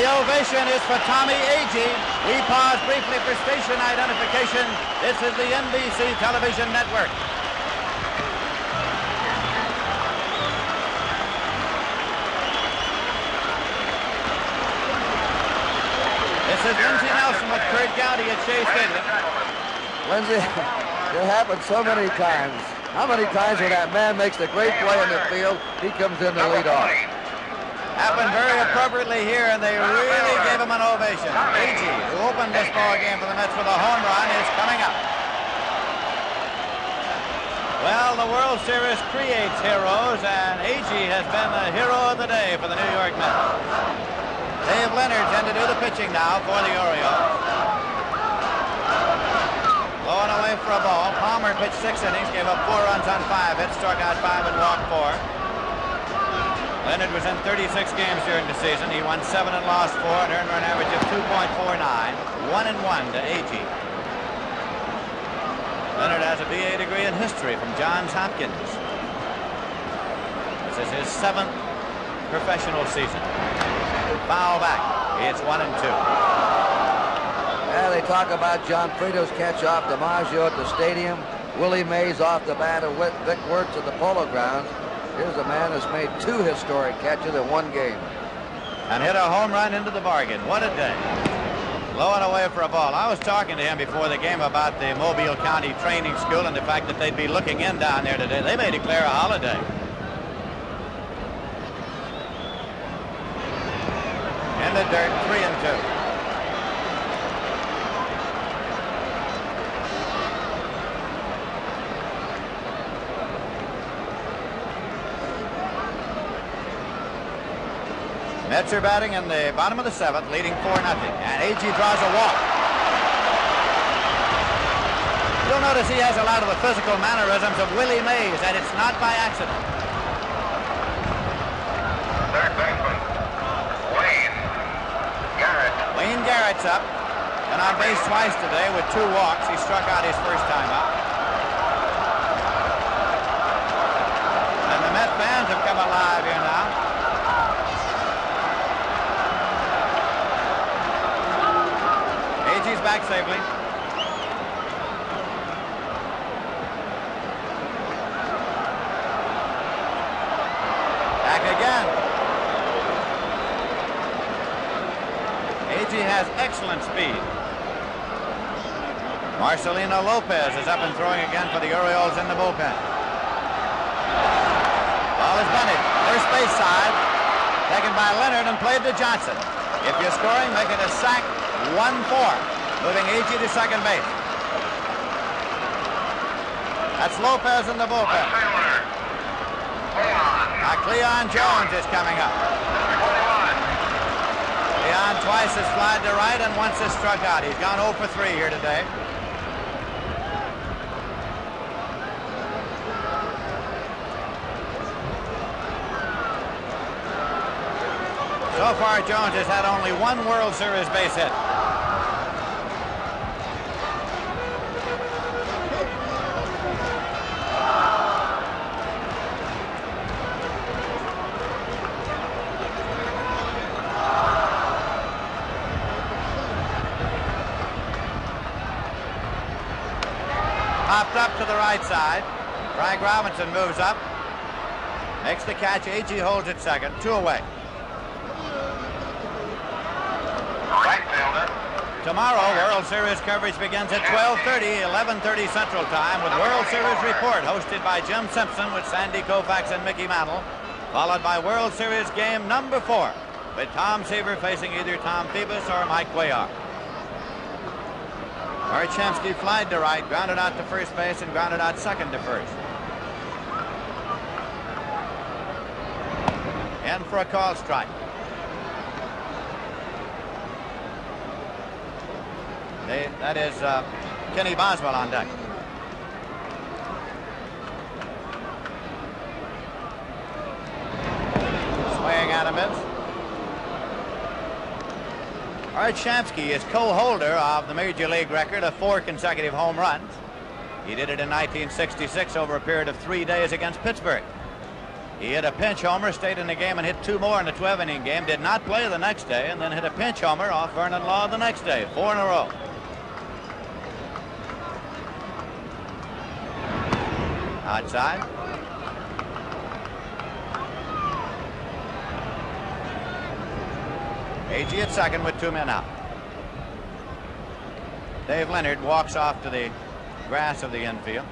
The ovation is for Tommy Agee. We pause briefly for station identification. This is the NBC Television Network. This is Lindsey Nelson with Kurt Gowdy at Shea Stadium. Lindsey, it happens so many times. How many times when that man makes the great play in the field, he comes in to lead off? Happened very appropriately here, and they really gave him an ovation. Agee, who opened this ball game for the Mets with a home run, is coming up. Well, the World Series creates heroes, and Agee has been the hero of the day for the New York Mets. Dave Leonard's in to do the pitching now for the Orioles. Low and away for a ball. Palmer pitched 6 innings, gave up 4 runs on 5 hits, struck out 5 and walked 4. Leonard was in 36 games during the season. He won 7 and lost 4, an earned run average of 2.49, 1-1 to Agee. Leonard has a BA degree in history from Johns Hopkins. This is his 7th professional season. Foul back. It's 1-2. Yeah, they talk about John Frito's catch off DiMaggio at the stadium, Willie Mays off the bat of Vic Wertz at the Polo Grounds. Here's a man who's made 2 historic catches in 1 game. And hit a home run into the bargain. What a day. Low and away for a ball. I was talking to him before the game about the Mobile County Training School and the fact that they'd be looking in down there today. They may declare a holiday. In the dirt, 3-2. Mets are batting in the bottom of the 7th, leading 4-0. And Agee draws a walk. You'll notice he has a lot of the physical mannerisms of Willie Mays, and it's not by accident. Third baseman, Wayne Garrett. Wayne Garrett's up. And on base twice today with 2 walks. He struck out his first time up. And the Met fans have come alive here now. Agee's back safely. Back again. Agee has excellent speed. Marcelino Lopez is up and throwing again for the Orioles in the bullpen. Ball is bunted. First base side. Taken by Leonard and played to Johnson. If you're scoring, make it a sack. 1-4, moving Agee to second base. That's Lopez in the bullpen. Now Cleon Jones is coming up. Cleon twice has flied to right and once has struck out. He's gone 0 for 3 here today. So far, Jones has had only 1 World Series base hit. Popped up to the right side. Frank Robinson moves up. Makes the catch. Agee holds it second. 2 away. Right fielder. Tomorrow, World Series coverage begins at 12:30, 11:30 Central Time with World Series Report hosted by Jim Simpson with Sandy Koufax and Mickey Mantle, followed by World Series game number 4 with Tom Seaver facing either Tom Phoebus or Mike Cuellar. Archamsky flied to right, grounded out to first base, and grounded out second to first. And for a call strike. That is Kenny Boswell on deck. Swaying out of mids. Art Shamsky is co-holder of the Major League record of 4 consecutive home runs. He did it in 1966 over a period of 3 days against Pittsburgh. He hit a pinch homer, stayed in the game, and hit 2 more in the 12-inning game. Did not play the next day, and then hit a pinch homer off Vernon Law the next day. 4 in a row. Outside. Agee at second with 2 men out. Dave Leonard walks off to the grass of the infield.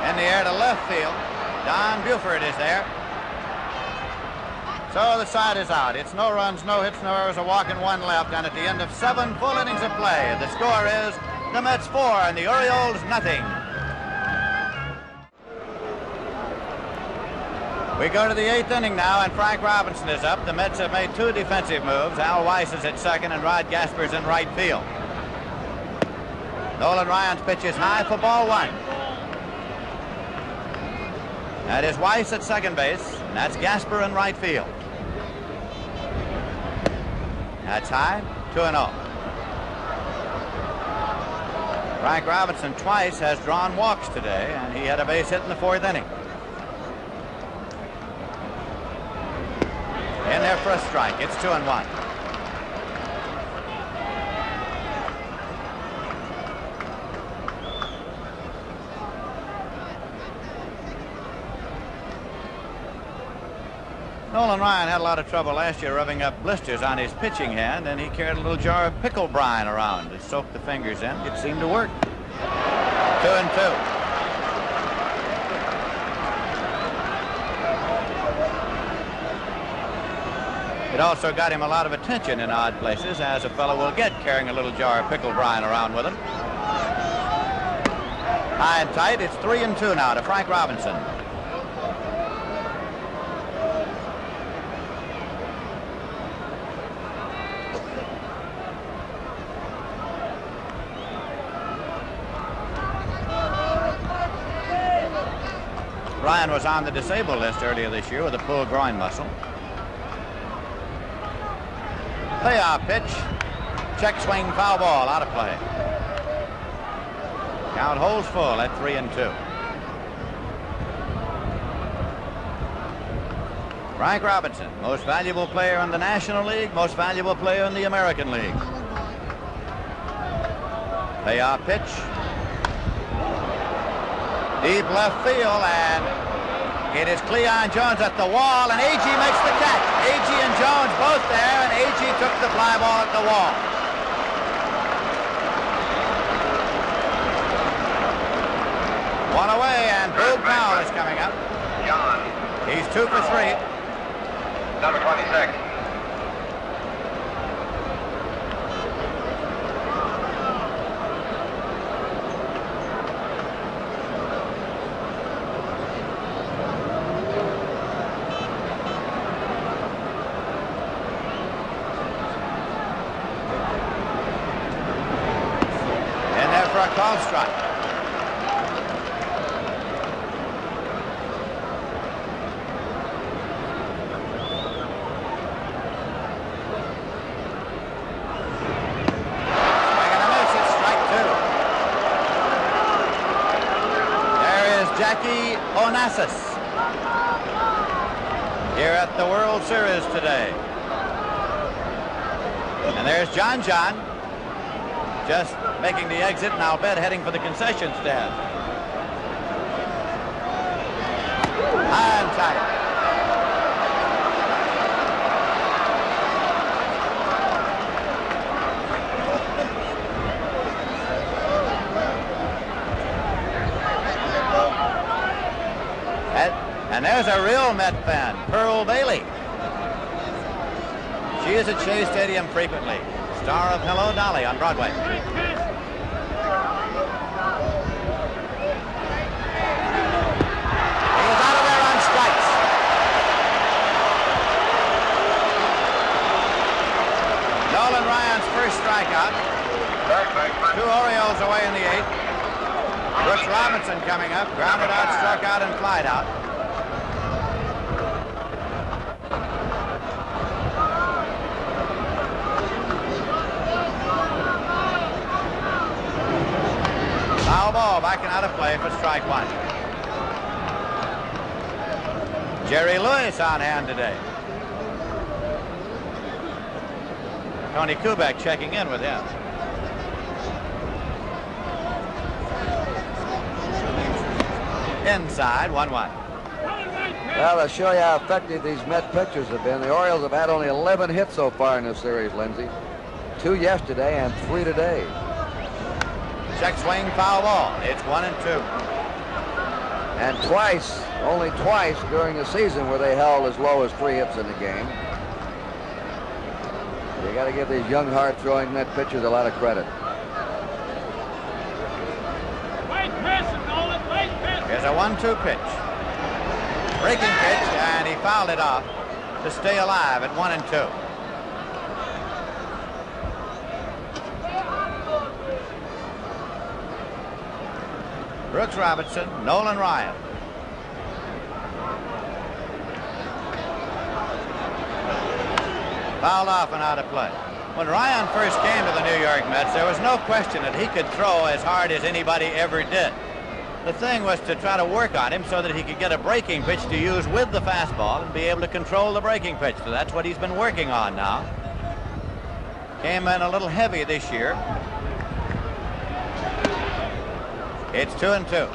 In the air to left field. Don Buford is there. So the side is out. It's no runs, no hits, no errors, a walk and 1 left. And at the end of 7 full innings of play, the score is the Mets 4 and the Orioles nothing. We go to the 8th inning now, and Frank Robinson is up. The Mets have made 2 defensive moves. Al Weiss is at second, and Rod Gasper's in right field. Nolan Ryan's pitch is high for ball 1. That is Weiss at second base, and that's Gasper in right field. That's high, 2-0. Frank Robinson twice has drawn walks today, and he had a base hit in the 4th inning. In there for a strike. It's 2-1. Nolan Ryan had a lot of trouble last year rubbing up blisters on his pitching hand, and he carried a little jar of pickle brine around to soak the fingers in. It seemed to work. 2-2. It also got him a lot of attention in odd places, as a fellow will get carrying a little jar of pickle brine around with him. High and tight. It's 3-2 now to Frank Robinson. Ryan was on the disabled list earlier this year with a pulled groin muscle. Payoff pitch. Check swing, foul ball, out of play. Count holds full at 3-2. Frank Robinson, most valuable player in the National League, most valuable player in the American League. Payoff pitch. Deep left field, and it is Cleon Jones at the wall, and Agee makes the catch. Agee and Jones both there, and Agee took the fly ball at the wall. One away, and Boog Powell is coming up. John. He's 2 for 3. Number 26. For a call strike. Swing and a miss. It's strike 2. There is Jackie Onassis here at the World Series today. And there's John just making the exit, and I'll bet heading for the concession stand. High and tight. And there's a real Met fan, Pearl Bailey. She is at Shea Stadium frequently. Star of Hello, Dolly on Broadway. He's out of there on strikes. Nolan Ryan's first strikeout. 2 Orioles away in the 8th. Brooks Robinson coming up. Grounded out, struck out, and flied out. Foul ball, backing out of play for strike one. Jerry Lewis on hand today. Tony Kubek checking in with him. Inside, 1-1. Well, to show you how effective these Met pitchers have been, the Orioles have had only 11 hits so far in this series, Lindsey. 2 yesterday and 3 today. Check swing, foul ball. It's 1-2. And twice, only twice during the season were they held as low as 3 hits in the game. You got to give these young, hard-throwing Met pitchers a lot of credit. Here's a 1-2 pitch. Breaking pitch, and he fouled it off to stay alive at 1-2. Brooks Robinson, Nolan Ryan. Fouled off and out of play. When Ryan first came to the New York Mets, there was no question that he could throw as hard as anybody ever did. The thing was to try to work on him so that he could get a breaking pitch to use with the fastball and be able to control the breaking pitch. So that's what he's been working on now. Came in a little heavy this year. It's 2-2.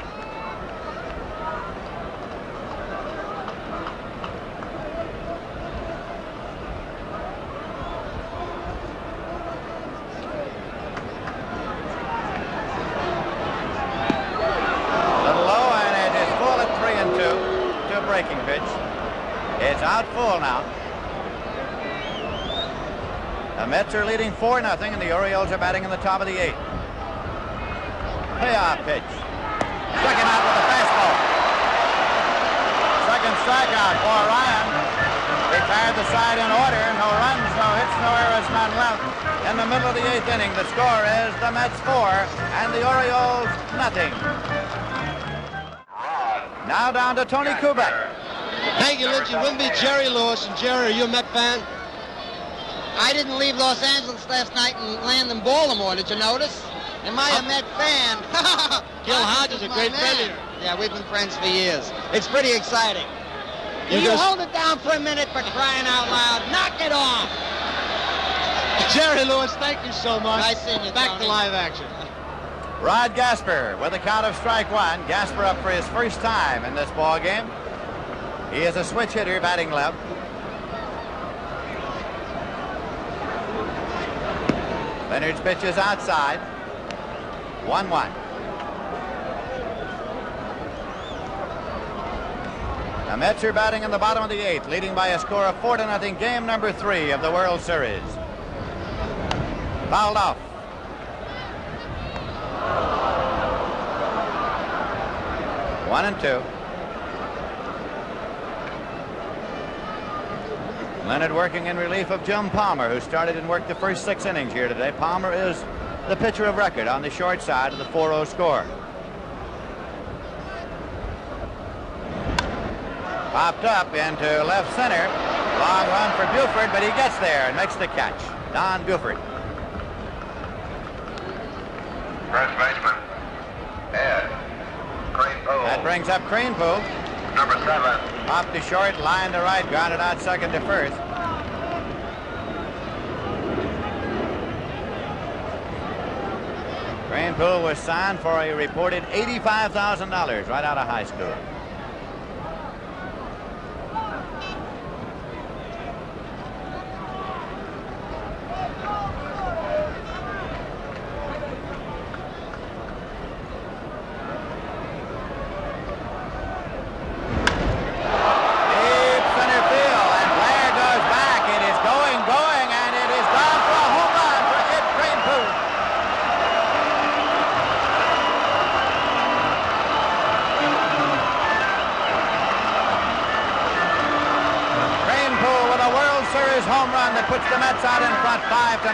Breaking pitch. It's out full now. The Mets are leading 4-0, and the Orioles are batting in the top of the 8th. Payoff pitch. Striking out with a fastball. Second strikeout for Ryan. Retired the side in order. No runs, no hits, no errors, none left. In the middle of the 8th inning, the score is the Mets 4 and the Orioles nothing. Now down to Tony Kubek. Thank you, Lindsey. With me, Jerry Lewis. And Jerry, are you a Met fan? I didn't leave Los Angeles last night and land in Baltimore. Did you notice? Am I a Met fan? Gil Hodges is a great friend of yours. Yeah, we've been friends for years. It's pretty exciting. Will you hold it down for a minute for crying out loud? Knock it off. Jerry Lewis, thank you so much. Nice seeing you, Back Tony. to live action. Rod Gasper with a count of strike one. Gasper up for his first time in this ball game. He is a switch hitter batting left. Leonard's pitch is outside. 1-1. The Mets are batting in the bottom of the 8th, leading by a score of 4-0, game number 3 of the World Series. Fouled off. One and two. Leonard working in relief of Jim Palmer, who started and worked the first 6 innings here today. Palmer is the pitcher of record on the short side of the 4-0 score. Popped up into left center. Long run for Buford, but he gets there and makes the catch. Don Buford. First baseman, Ed Kranepool. That brings up Kranepool. Number 7. Off to short, line to right, grounded out second to first. Kranepool was signed for a reported $85,000 right out of high school. Home run that puts the Mets out in front 5-0.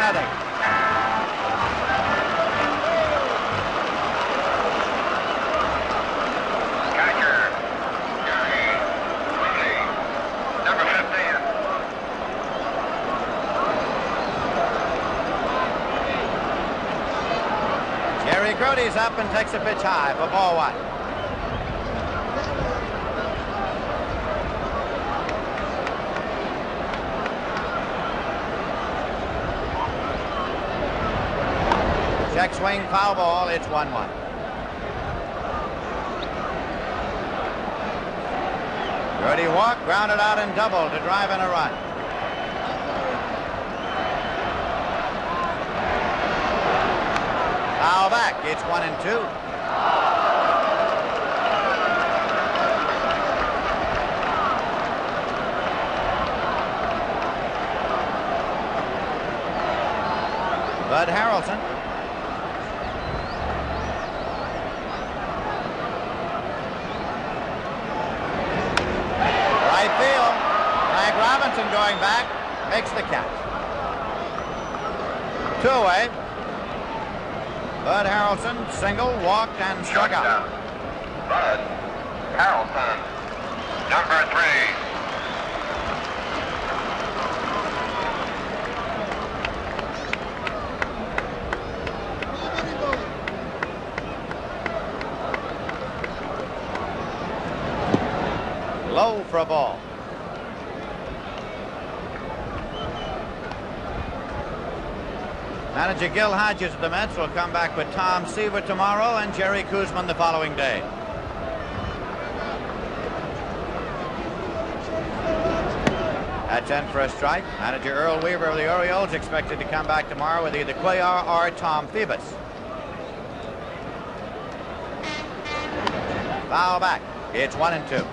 Catcher, Johnny Mooney, number 15. Jerry Grody He's up and takes a pitch high for ball one. Check swing, foul ball. It's 1-1. Dirty walk, grounded out and double to drive in a run. Foul back. It's 1-2. Bud Harrelson. Right field. Frank Robinson going back. Makes the catch. 2 away. Bud Harrelson, single, walked, and struck out. Bud Harrelson, number 3. Low for a ball. Manager Gil Hodges of the Mets will come back with Tom Seaver tomorrow and Jerry Koosman the following day. That's in for a strike. Manager Earl Weaver of the Orioles expected to come back tomorrow with either Cuellar or Tom Phoebus. Foul back. It's 1-2.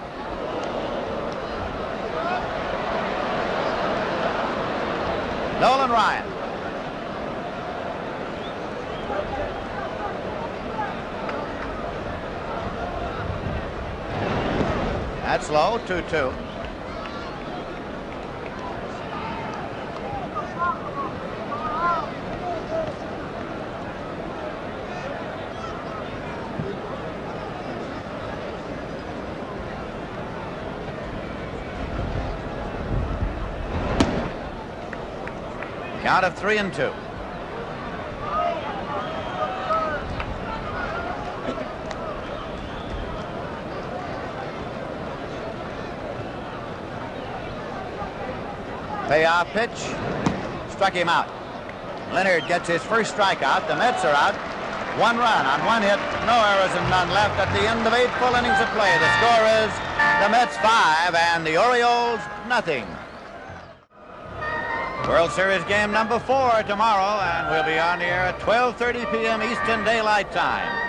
Nolan Ryan. That's low, 2-2. Count of 3-2. Payoff pitch. Struck him out. Leonard gets his first strikeout. The Mets are out. 1 run on 1 hit. No errors and none left at the end of 8 full innings of play. The score is the Mets 5 and the Orioles nothing. World Series game number 4 tomorrow, and we'll be on the air at 12:30 p.m. Eastern Daylight Time.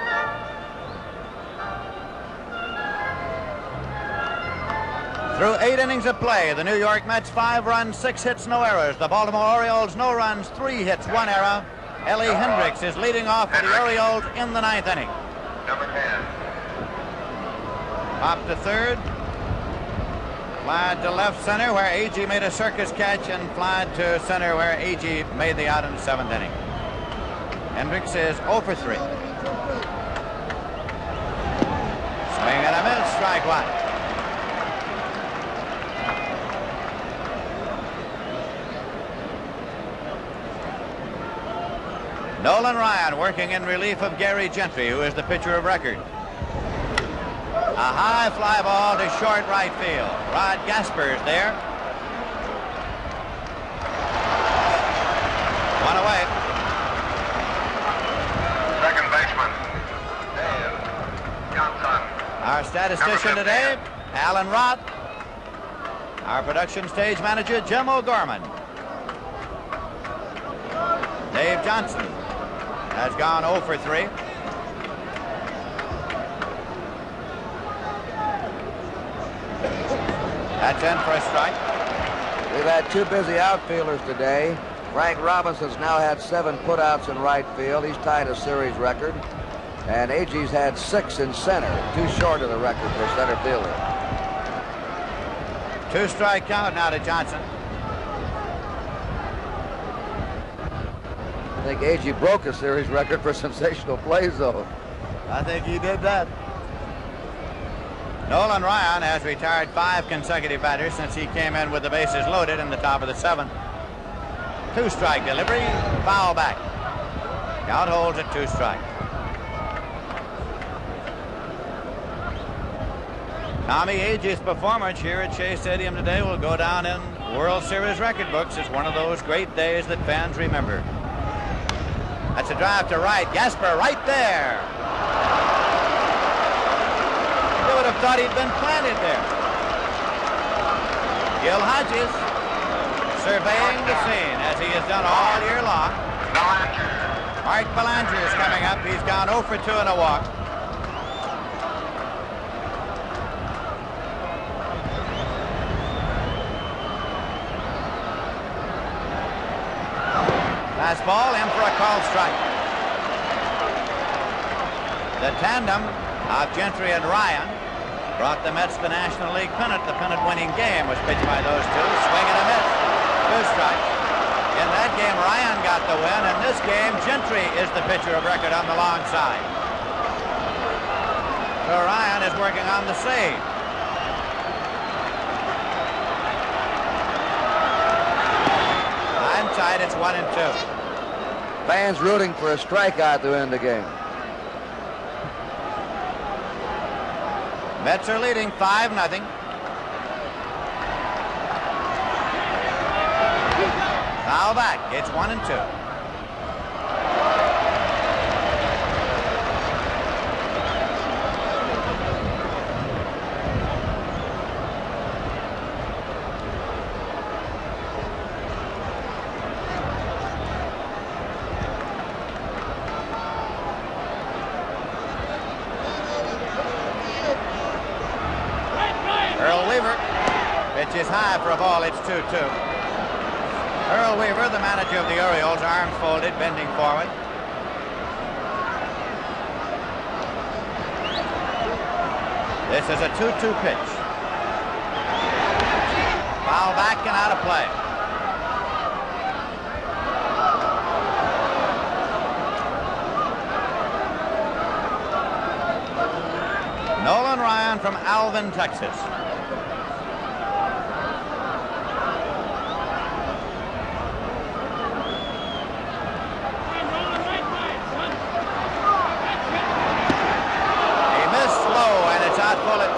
Through 8 innings of play, the New York Mets 5 runs, 6 hits, no errors. The Baltimore Orioles no runs, 3 hits, 1 error. Ellie Hendricks is leading off for the Orioles in the 9th inning. Number 10. Pop to third. Fly to left center where Agee made a circus catch, and fly to center where Agee made the out in the 7th inning. Hendricks is 0 for 3. Swing and a miss, strike 1. Nolan Ryan working in relief of Gary Gentry, who is the pitcher of record. A high fly ball to short right field. Rod Gasper's there. 1 away. Second baseman, Dave Johnson. Our statistician today, Alan Rott. Our production stage manager, Jim O'Gorman. Dave Johnson has gone 0 for 3. That's in for a strike. We've had 2 busy outfielders today. Frank Robinson's now had 7 putouts in right field. He's tied a series record. And Agee's had 6 in center, 2 short of the record for a center fielder. 2 strike count now to Johnson. I think Agee broke a series record for sensational plays, though. I think he did that. Nolan Ryan has retired 5 consecutive batters since he came in with the bases loaded in the top of the 7th. 2 strike delivery, foul back. Count holds at 2 strikes. Tommie Agee's performance here at Shea Stadium today will go down in World Series record books as one of those great days that fans remember. That's a drive to right. Gasper right there. You would have thought he'd been planted there. Gil Hodges surveying the scene as he has done all year long. Mark Belanger is coming up. He's gone 0 for 2 in a walk. Fastball in for a called strike. The tandem of Gentry and Ryan brought the Mets the National League pennant. The pennant-winning game was pitched by those two. Swing and a miss. 2 strikes. In that game, Ryan got the win. In this game, Gentry is the pitcher of record on the long side. So Ryan is working on the save. Tied, it's 1-2. Fans rooting for a strikeout to end the game. Mets are leading 5-0. Foul back. It's 1-2. Pitch is high for a ball. It's 2-2. Earl Weaver, the manager of the Orioles, arms folded, bending forward. This is a 2-2 pitch. Foul back and out of play. Nolan Ryan from Alvin, Texas. Full at 3-2.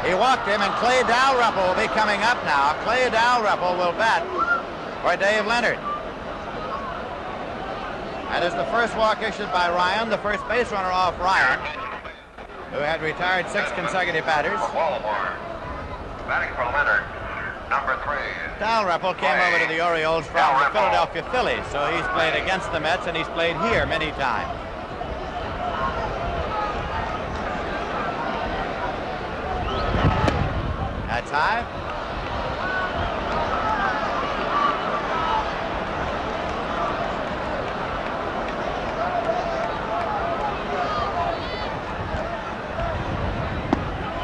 He walked him, and Clay Dalrymple will be coming up now. Clay Dalrymple will bat for Dave Leonard. That is the first walk issued by Ryan, the first base runner off Ryan, who had retired 6 consecutive batters. Batting for Leonard, number 3. Dalrymple came over to the Orioles from the Philadelphia Phillies, so he's played against the Mets, and he's played here many times. That's high.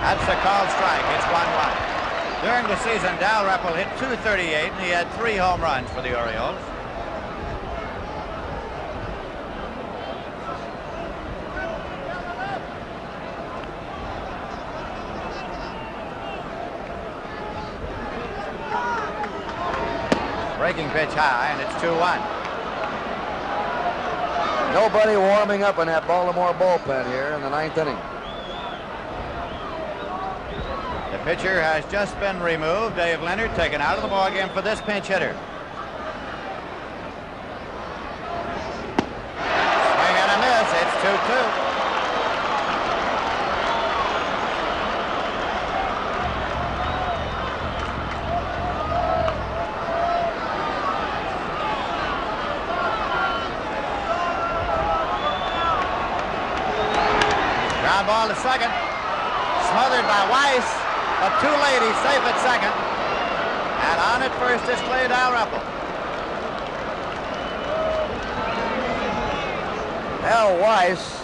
That's a called strike. It's 1-1. During the season, Dalrymple hit .238, and he had 3 home runs for the Orioles. Breaking pitch high, and it's 2-1. Nobody warming up in that Baltimore bullpen here in the 9th inning. The pitcher has just been removed. Dave Leonard taken out of the ballgame for this pinch hitter. Swing and a miss. It's 2-2. Ground ball to second. Smothered by Weiss. But too late, he's safe at second. And on at first is Clay Dalrymple. Al Weiss,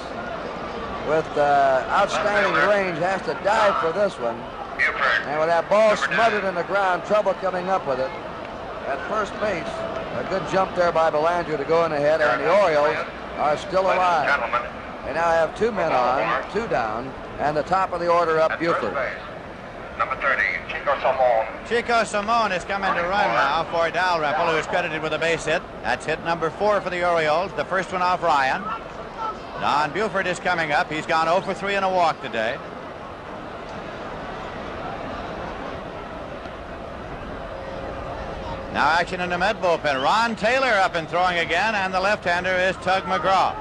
with outstanding range, has to dive for this one. And with that ball smothered in the ground, trouble coming up with it. At first base, a good jump there by Belanger to go in ahead, and the Orioles are still alive. They now have 2 men on, 2 down, and the top of the order up, Buford. Number 30, Chico Simone. Chico Simone is coming to run now for Dalrymple, who is credited with a base hit. That's hit number 4 for the Orioles, the first one off Ryan. Don Buford is coming up. He's gone 0 for 3 and a walk today. Now action in the Met bullpen. Ron Taylor up and throwing again, and the left-hander is Tug McGraw.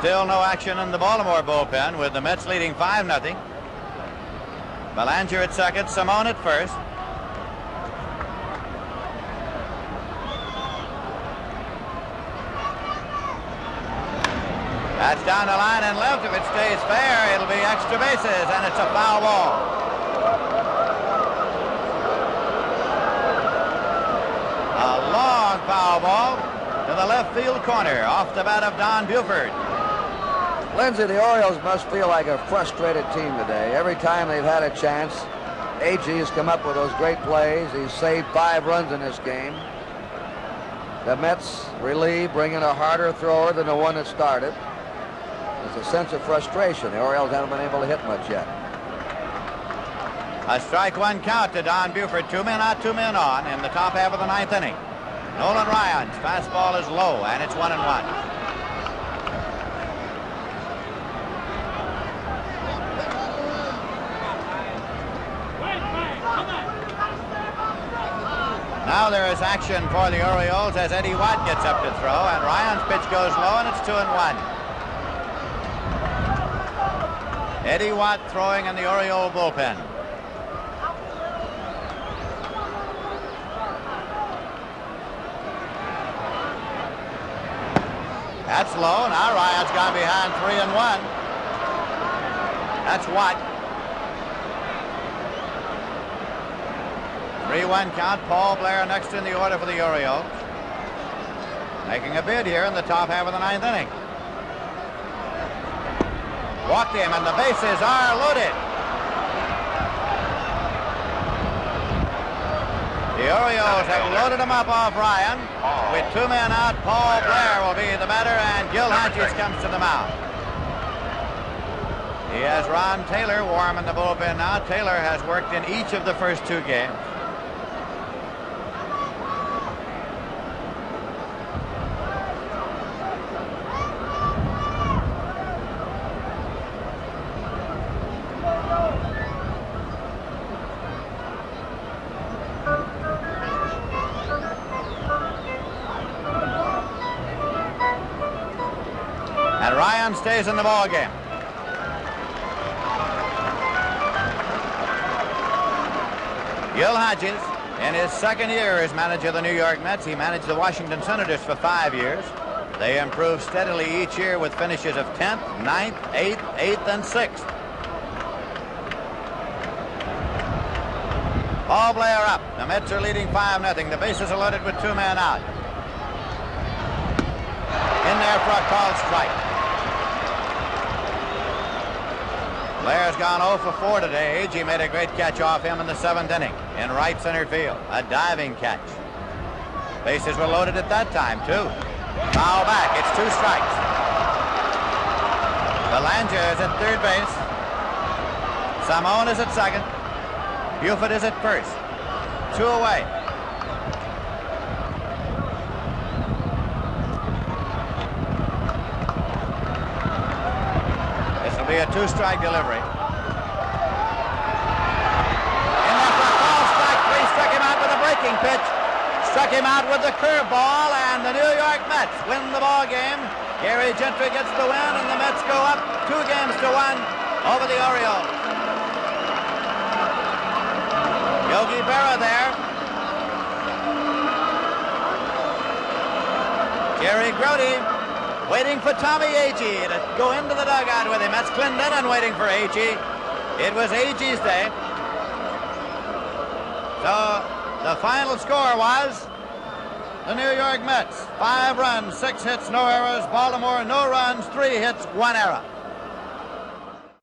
Still no action in the Baltimore bullpen, with the Mets leading 5-0. Belanger at second, Simone at first. That's down the line and left. If it stays fair, it'll be extra bases, and it's a foul ball. A long foul ball to the left field corner, off the bat of Don Buford. Lindsay, the Orioles must feel like a frustrated team today. Every time they've had a chance, Agee has come up with those great plays. He's saved 5 runs in this game. The Mets relieved, bringing a harder thrower than the one that started. There's a sense of frustration. The Orioles haven't been able to hit much yet. A strike one count to Don Buford. 2 men out, 2 men on in the top half of the 9th inning. Nolan Ryan's fastball is low, and it's 1-1. Now there is action for the Orioles as Eddie Watt gets up to throw, and Ryan's pitch goes low, and it's 2-1. Eddie Watt throwing in the Oriole bullpen. That's low. Now Ryan's gone behind 3-1. That's Watt. 3-1 count. Paul Blair next in the order for the Orioles. Making a bid here in the top half of the 9th inning. Walked him, and the bases are loaded. The Orioles have loaded him up off Ryan. With 2 men out, Paul Blair will be the batter, and Gil Hodges comes to the mound. He has Ron Taylor warm in the bullpen now. Taylor has worked in each of the first 2 games. And Ryan stays in the ball game. Gil Hodges, in his 2nd year as manager of the New York Mets, he managed the Washington Senators for 5 years. They improved steadily each year with finishes of 10th, 9th, 8th, 8th, and 6th. Paul Blair up. The Mets are leading 5-0. The bases are loaded with 2 men out. In there for a called strike. Blair's gone 0 for 4 today. Agee made a great catch off him in the 7th inning in right center field. A diving catch. Bases were loaded at that time, too. Foul back. It's 2 strikes. Belanger is at 3rd base. Simone is at 2nd. Buford is at 1st. 2 away. Be a 2-strike delivery. In there for a call strike 3. Struck him out with a breaking pitch. Struck him out with the curveball, and the New York Mets win the ball game. Gary Gentry gets the win, and the Mets go up 2-1 over the Orioles. Yogi Berra there. Jerry Grody waiting for Tommie Agee to go into the dugout with him. That's Clendenon waiting for Agee. It was Agee's day. So the final score was the New York Mets. 5 runs, 6 hits, no errors. Baltimore, no runs, 3 hits, 1 error.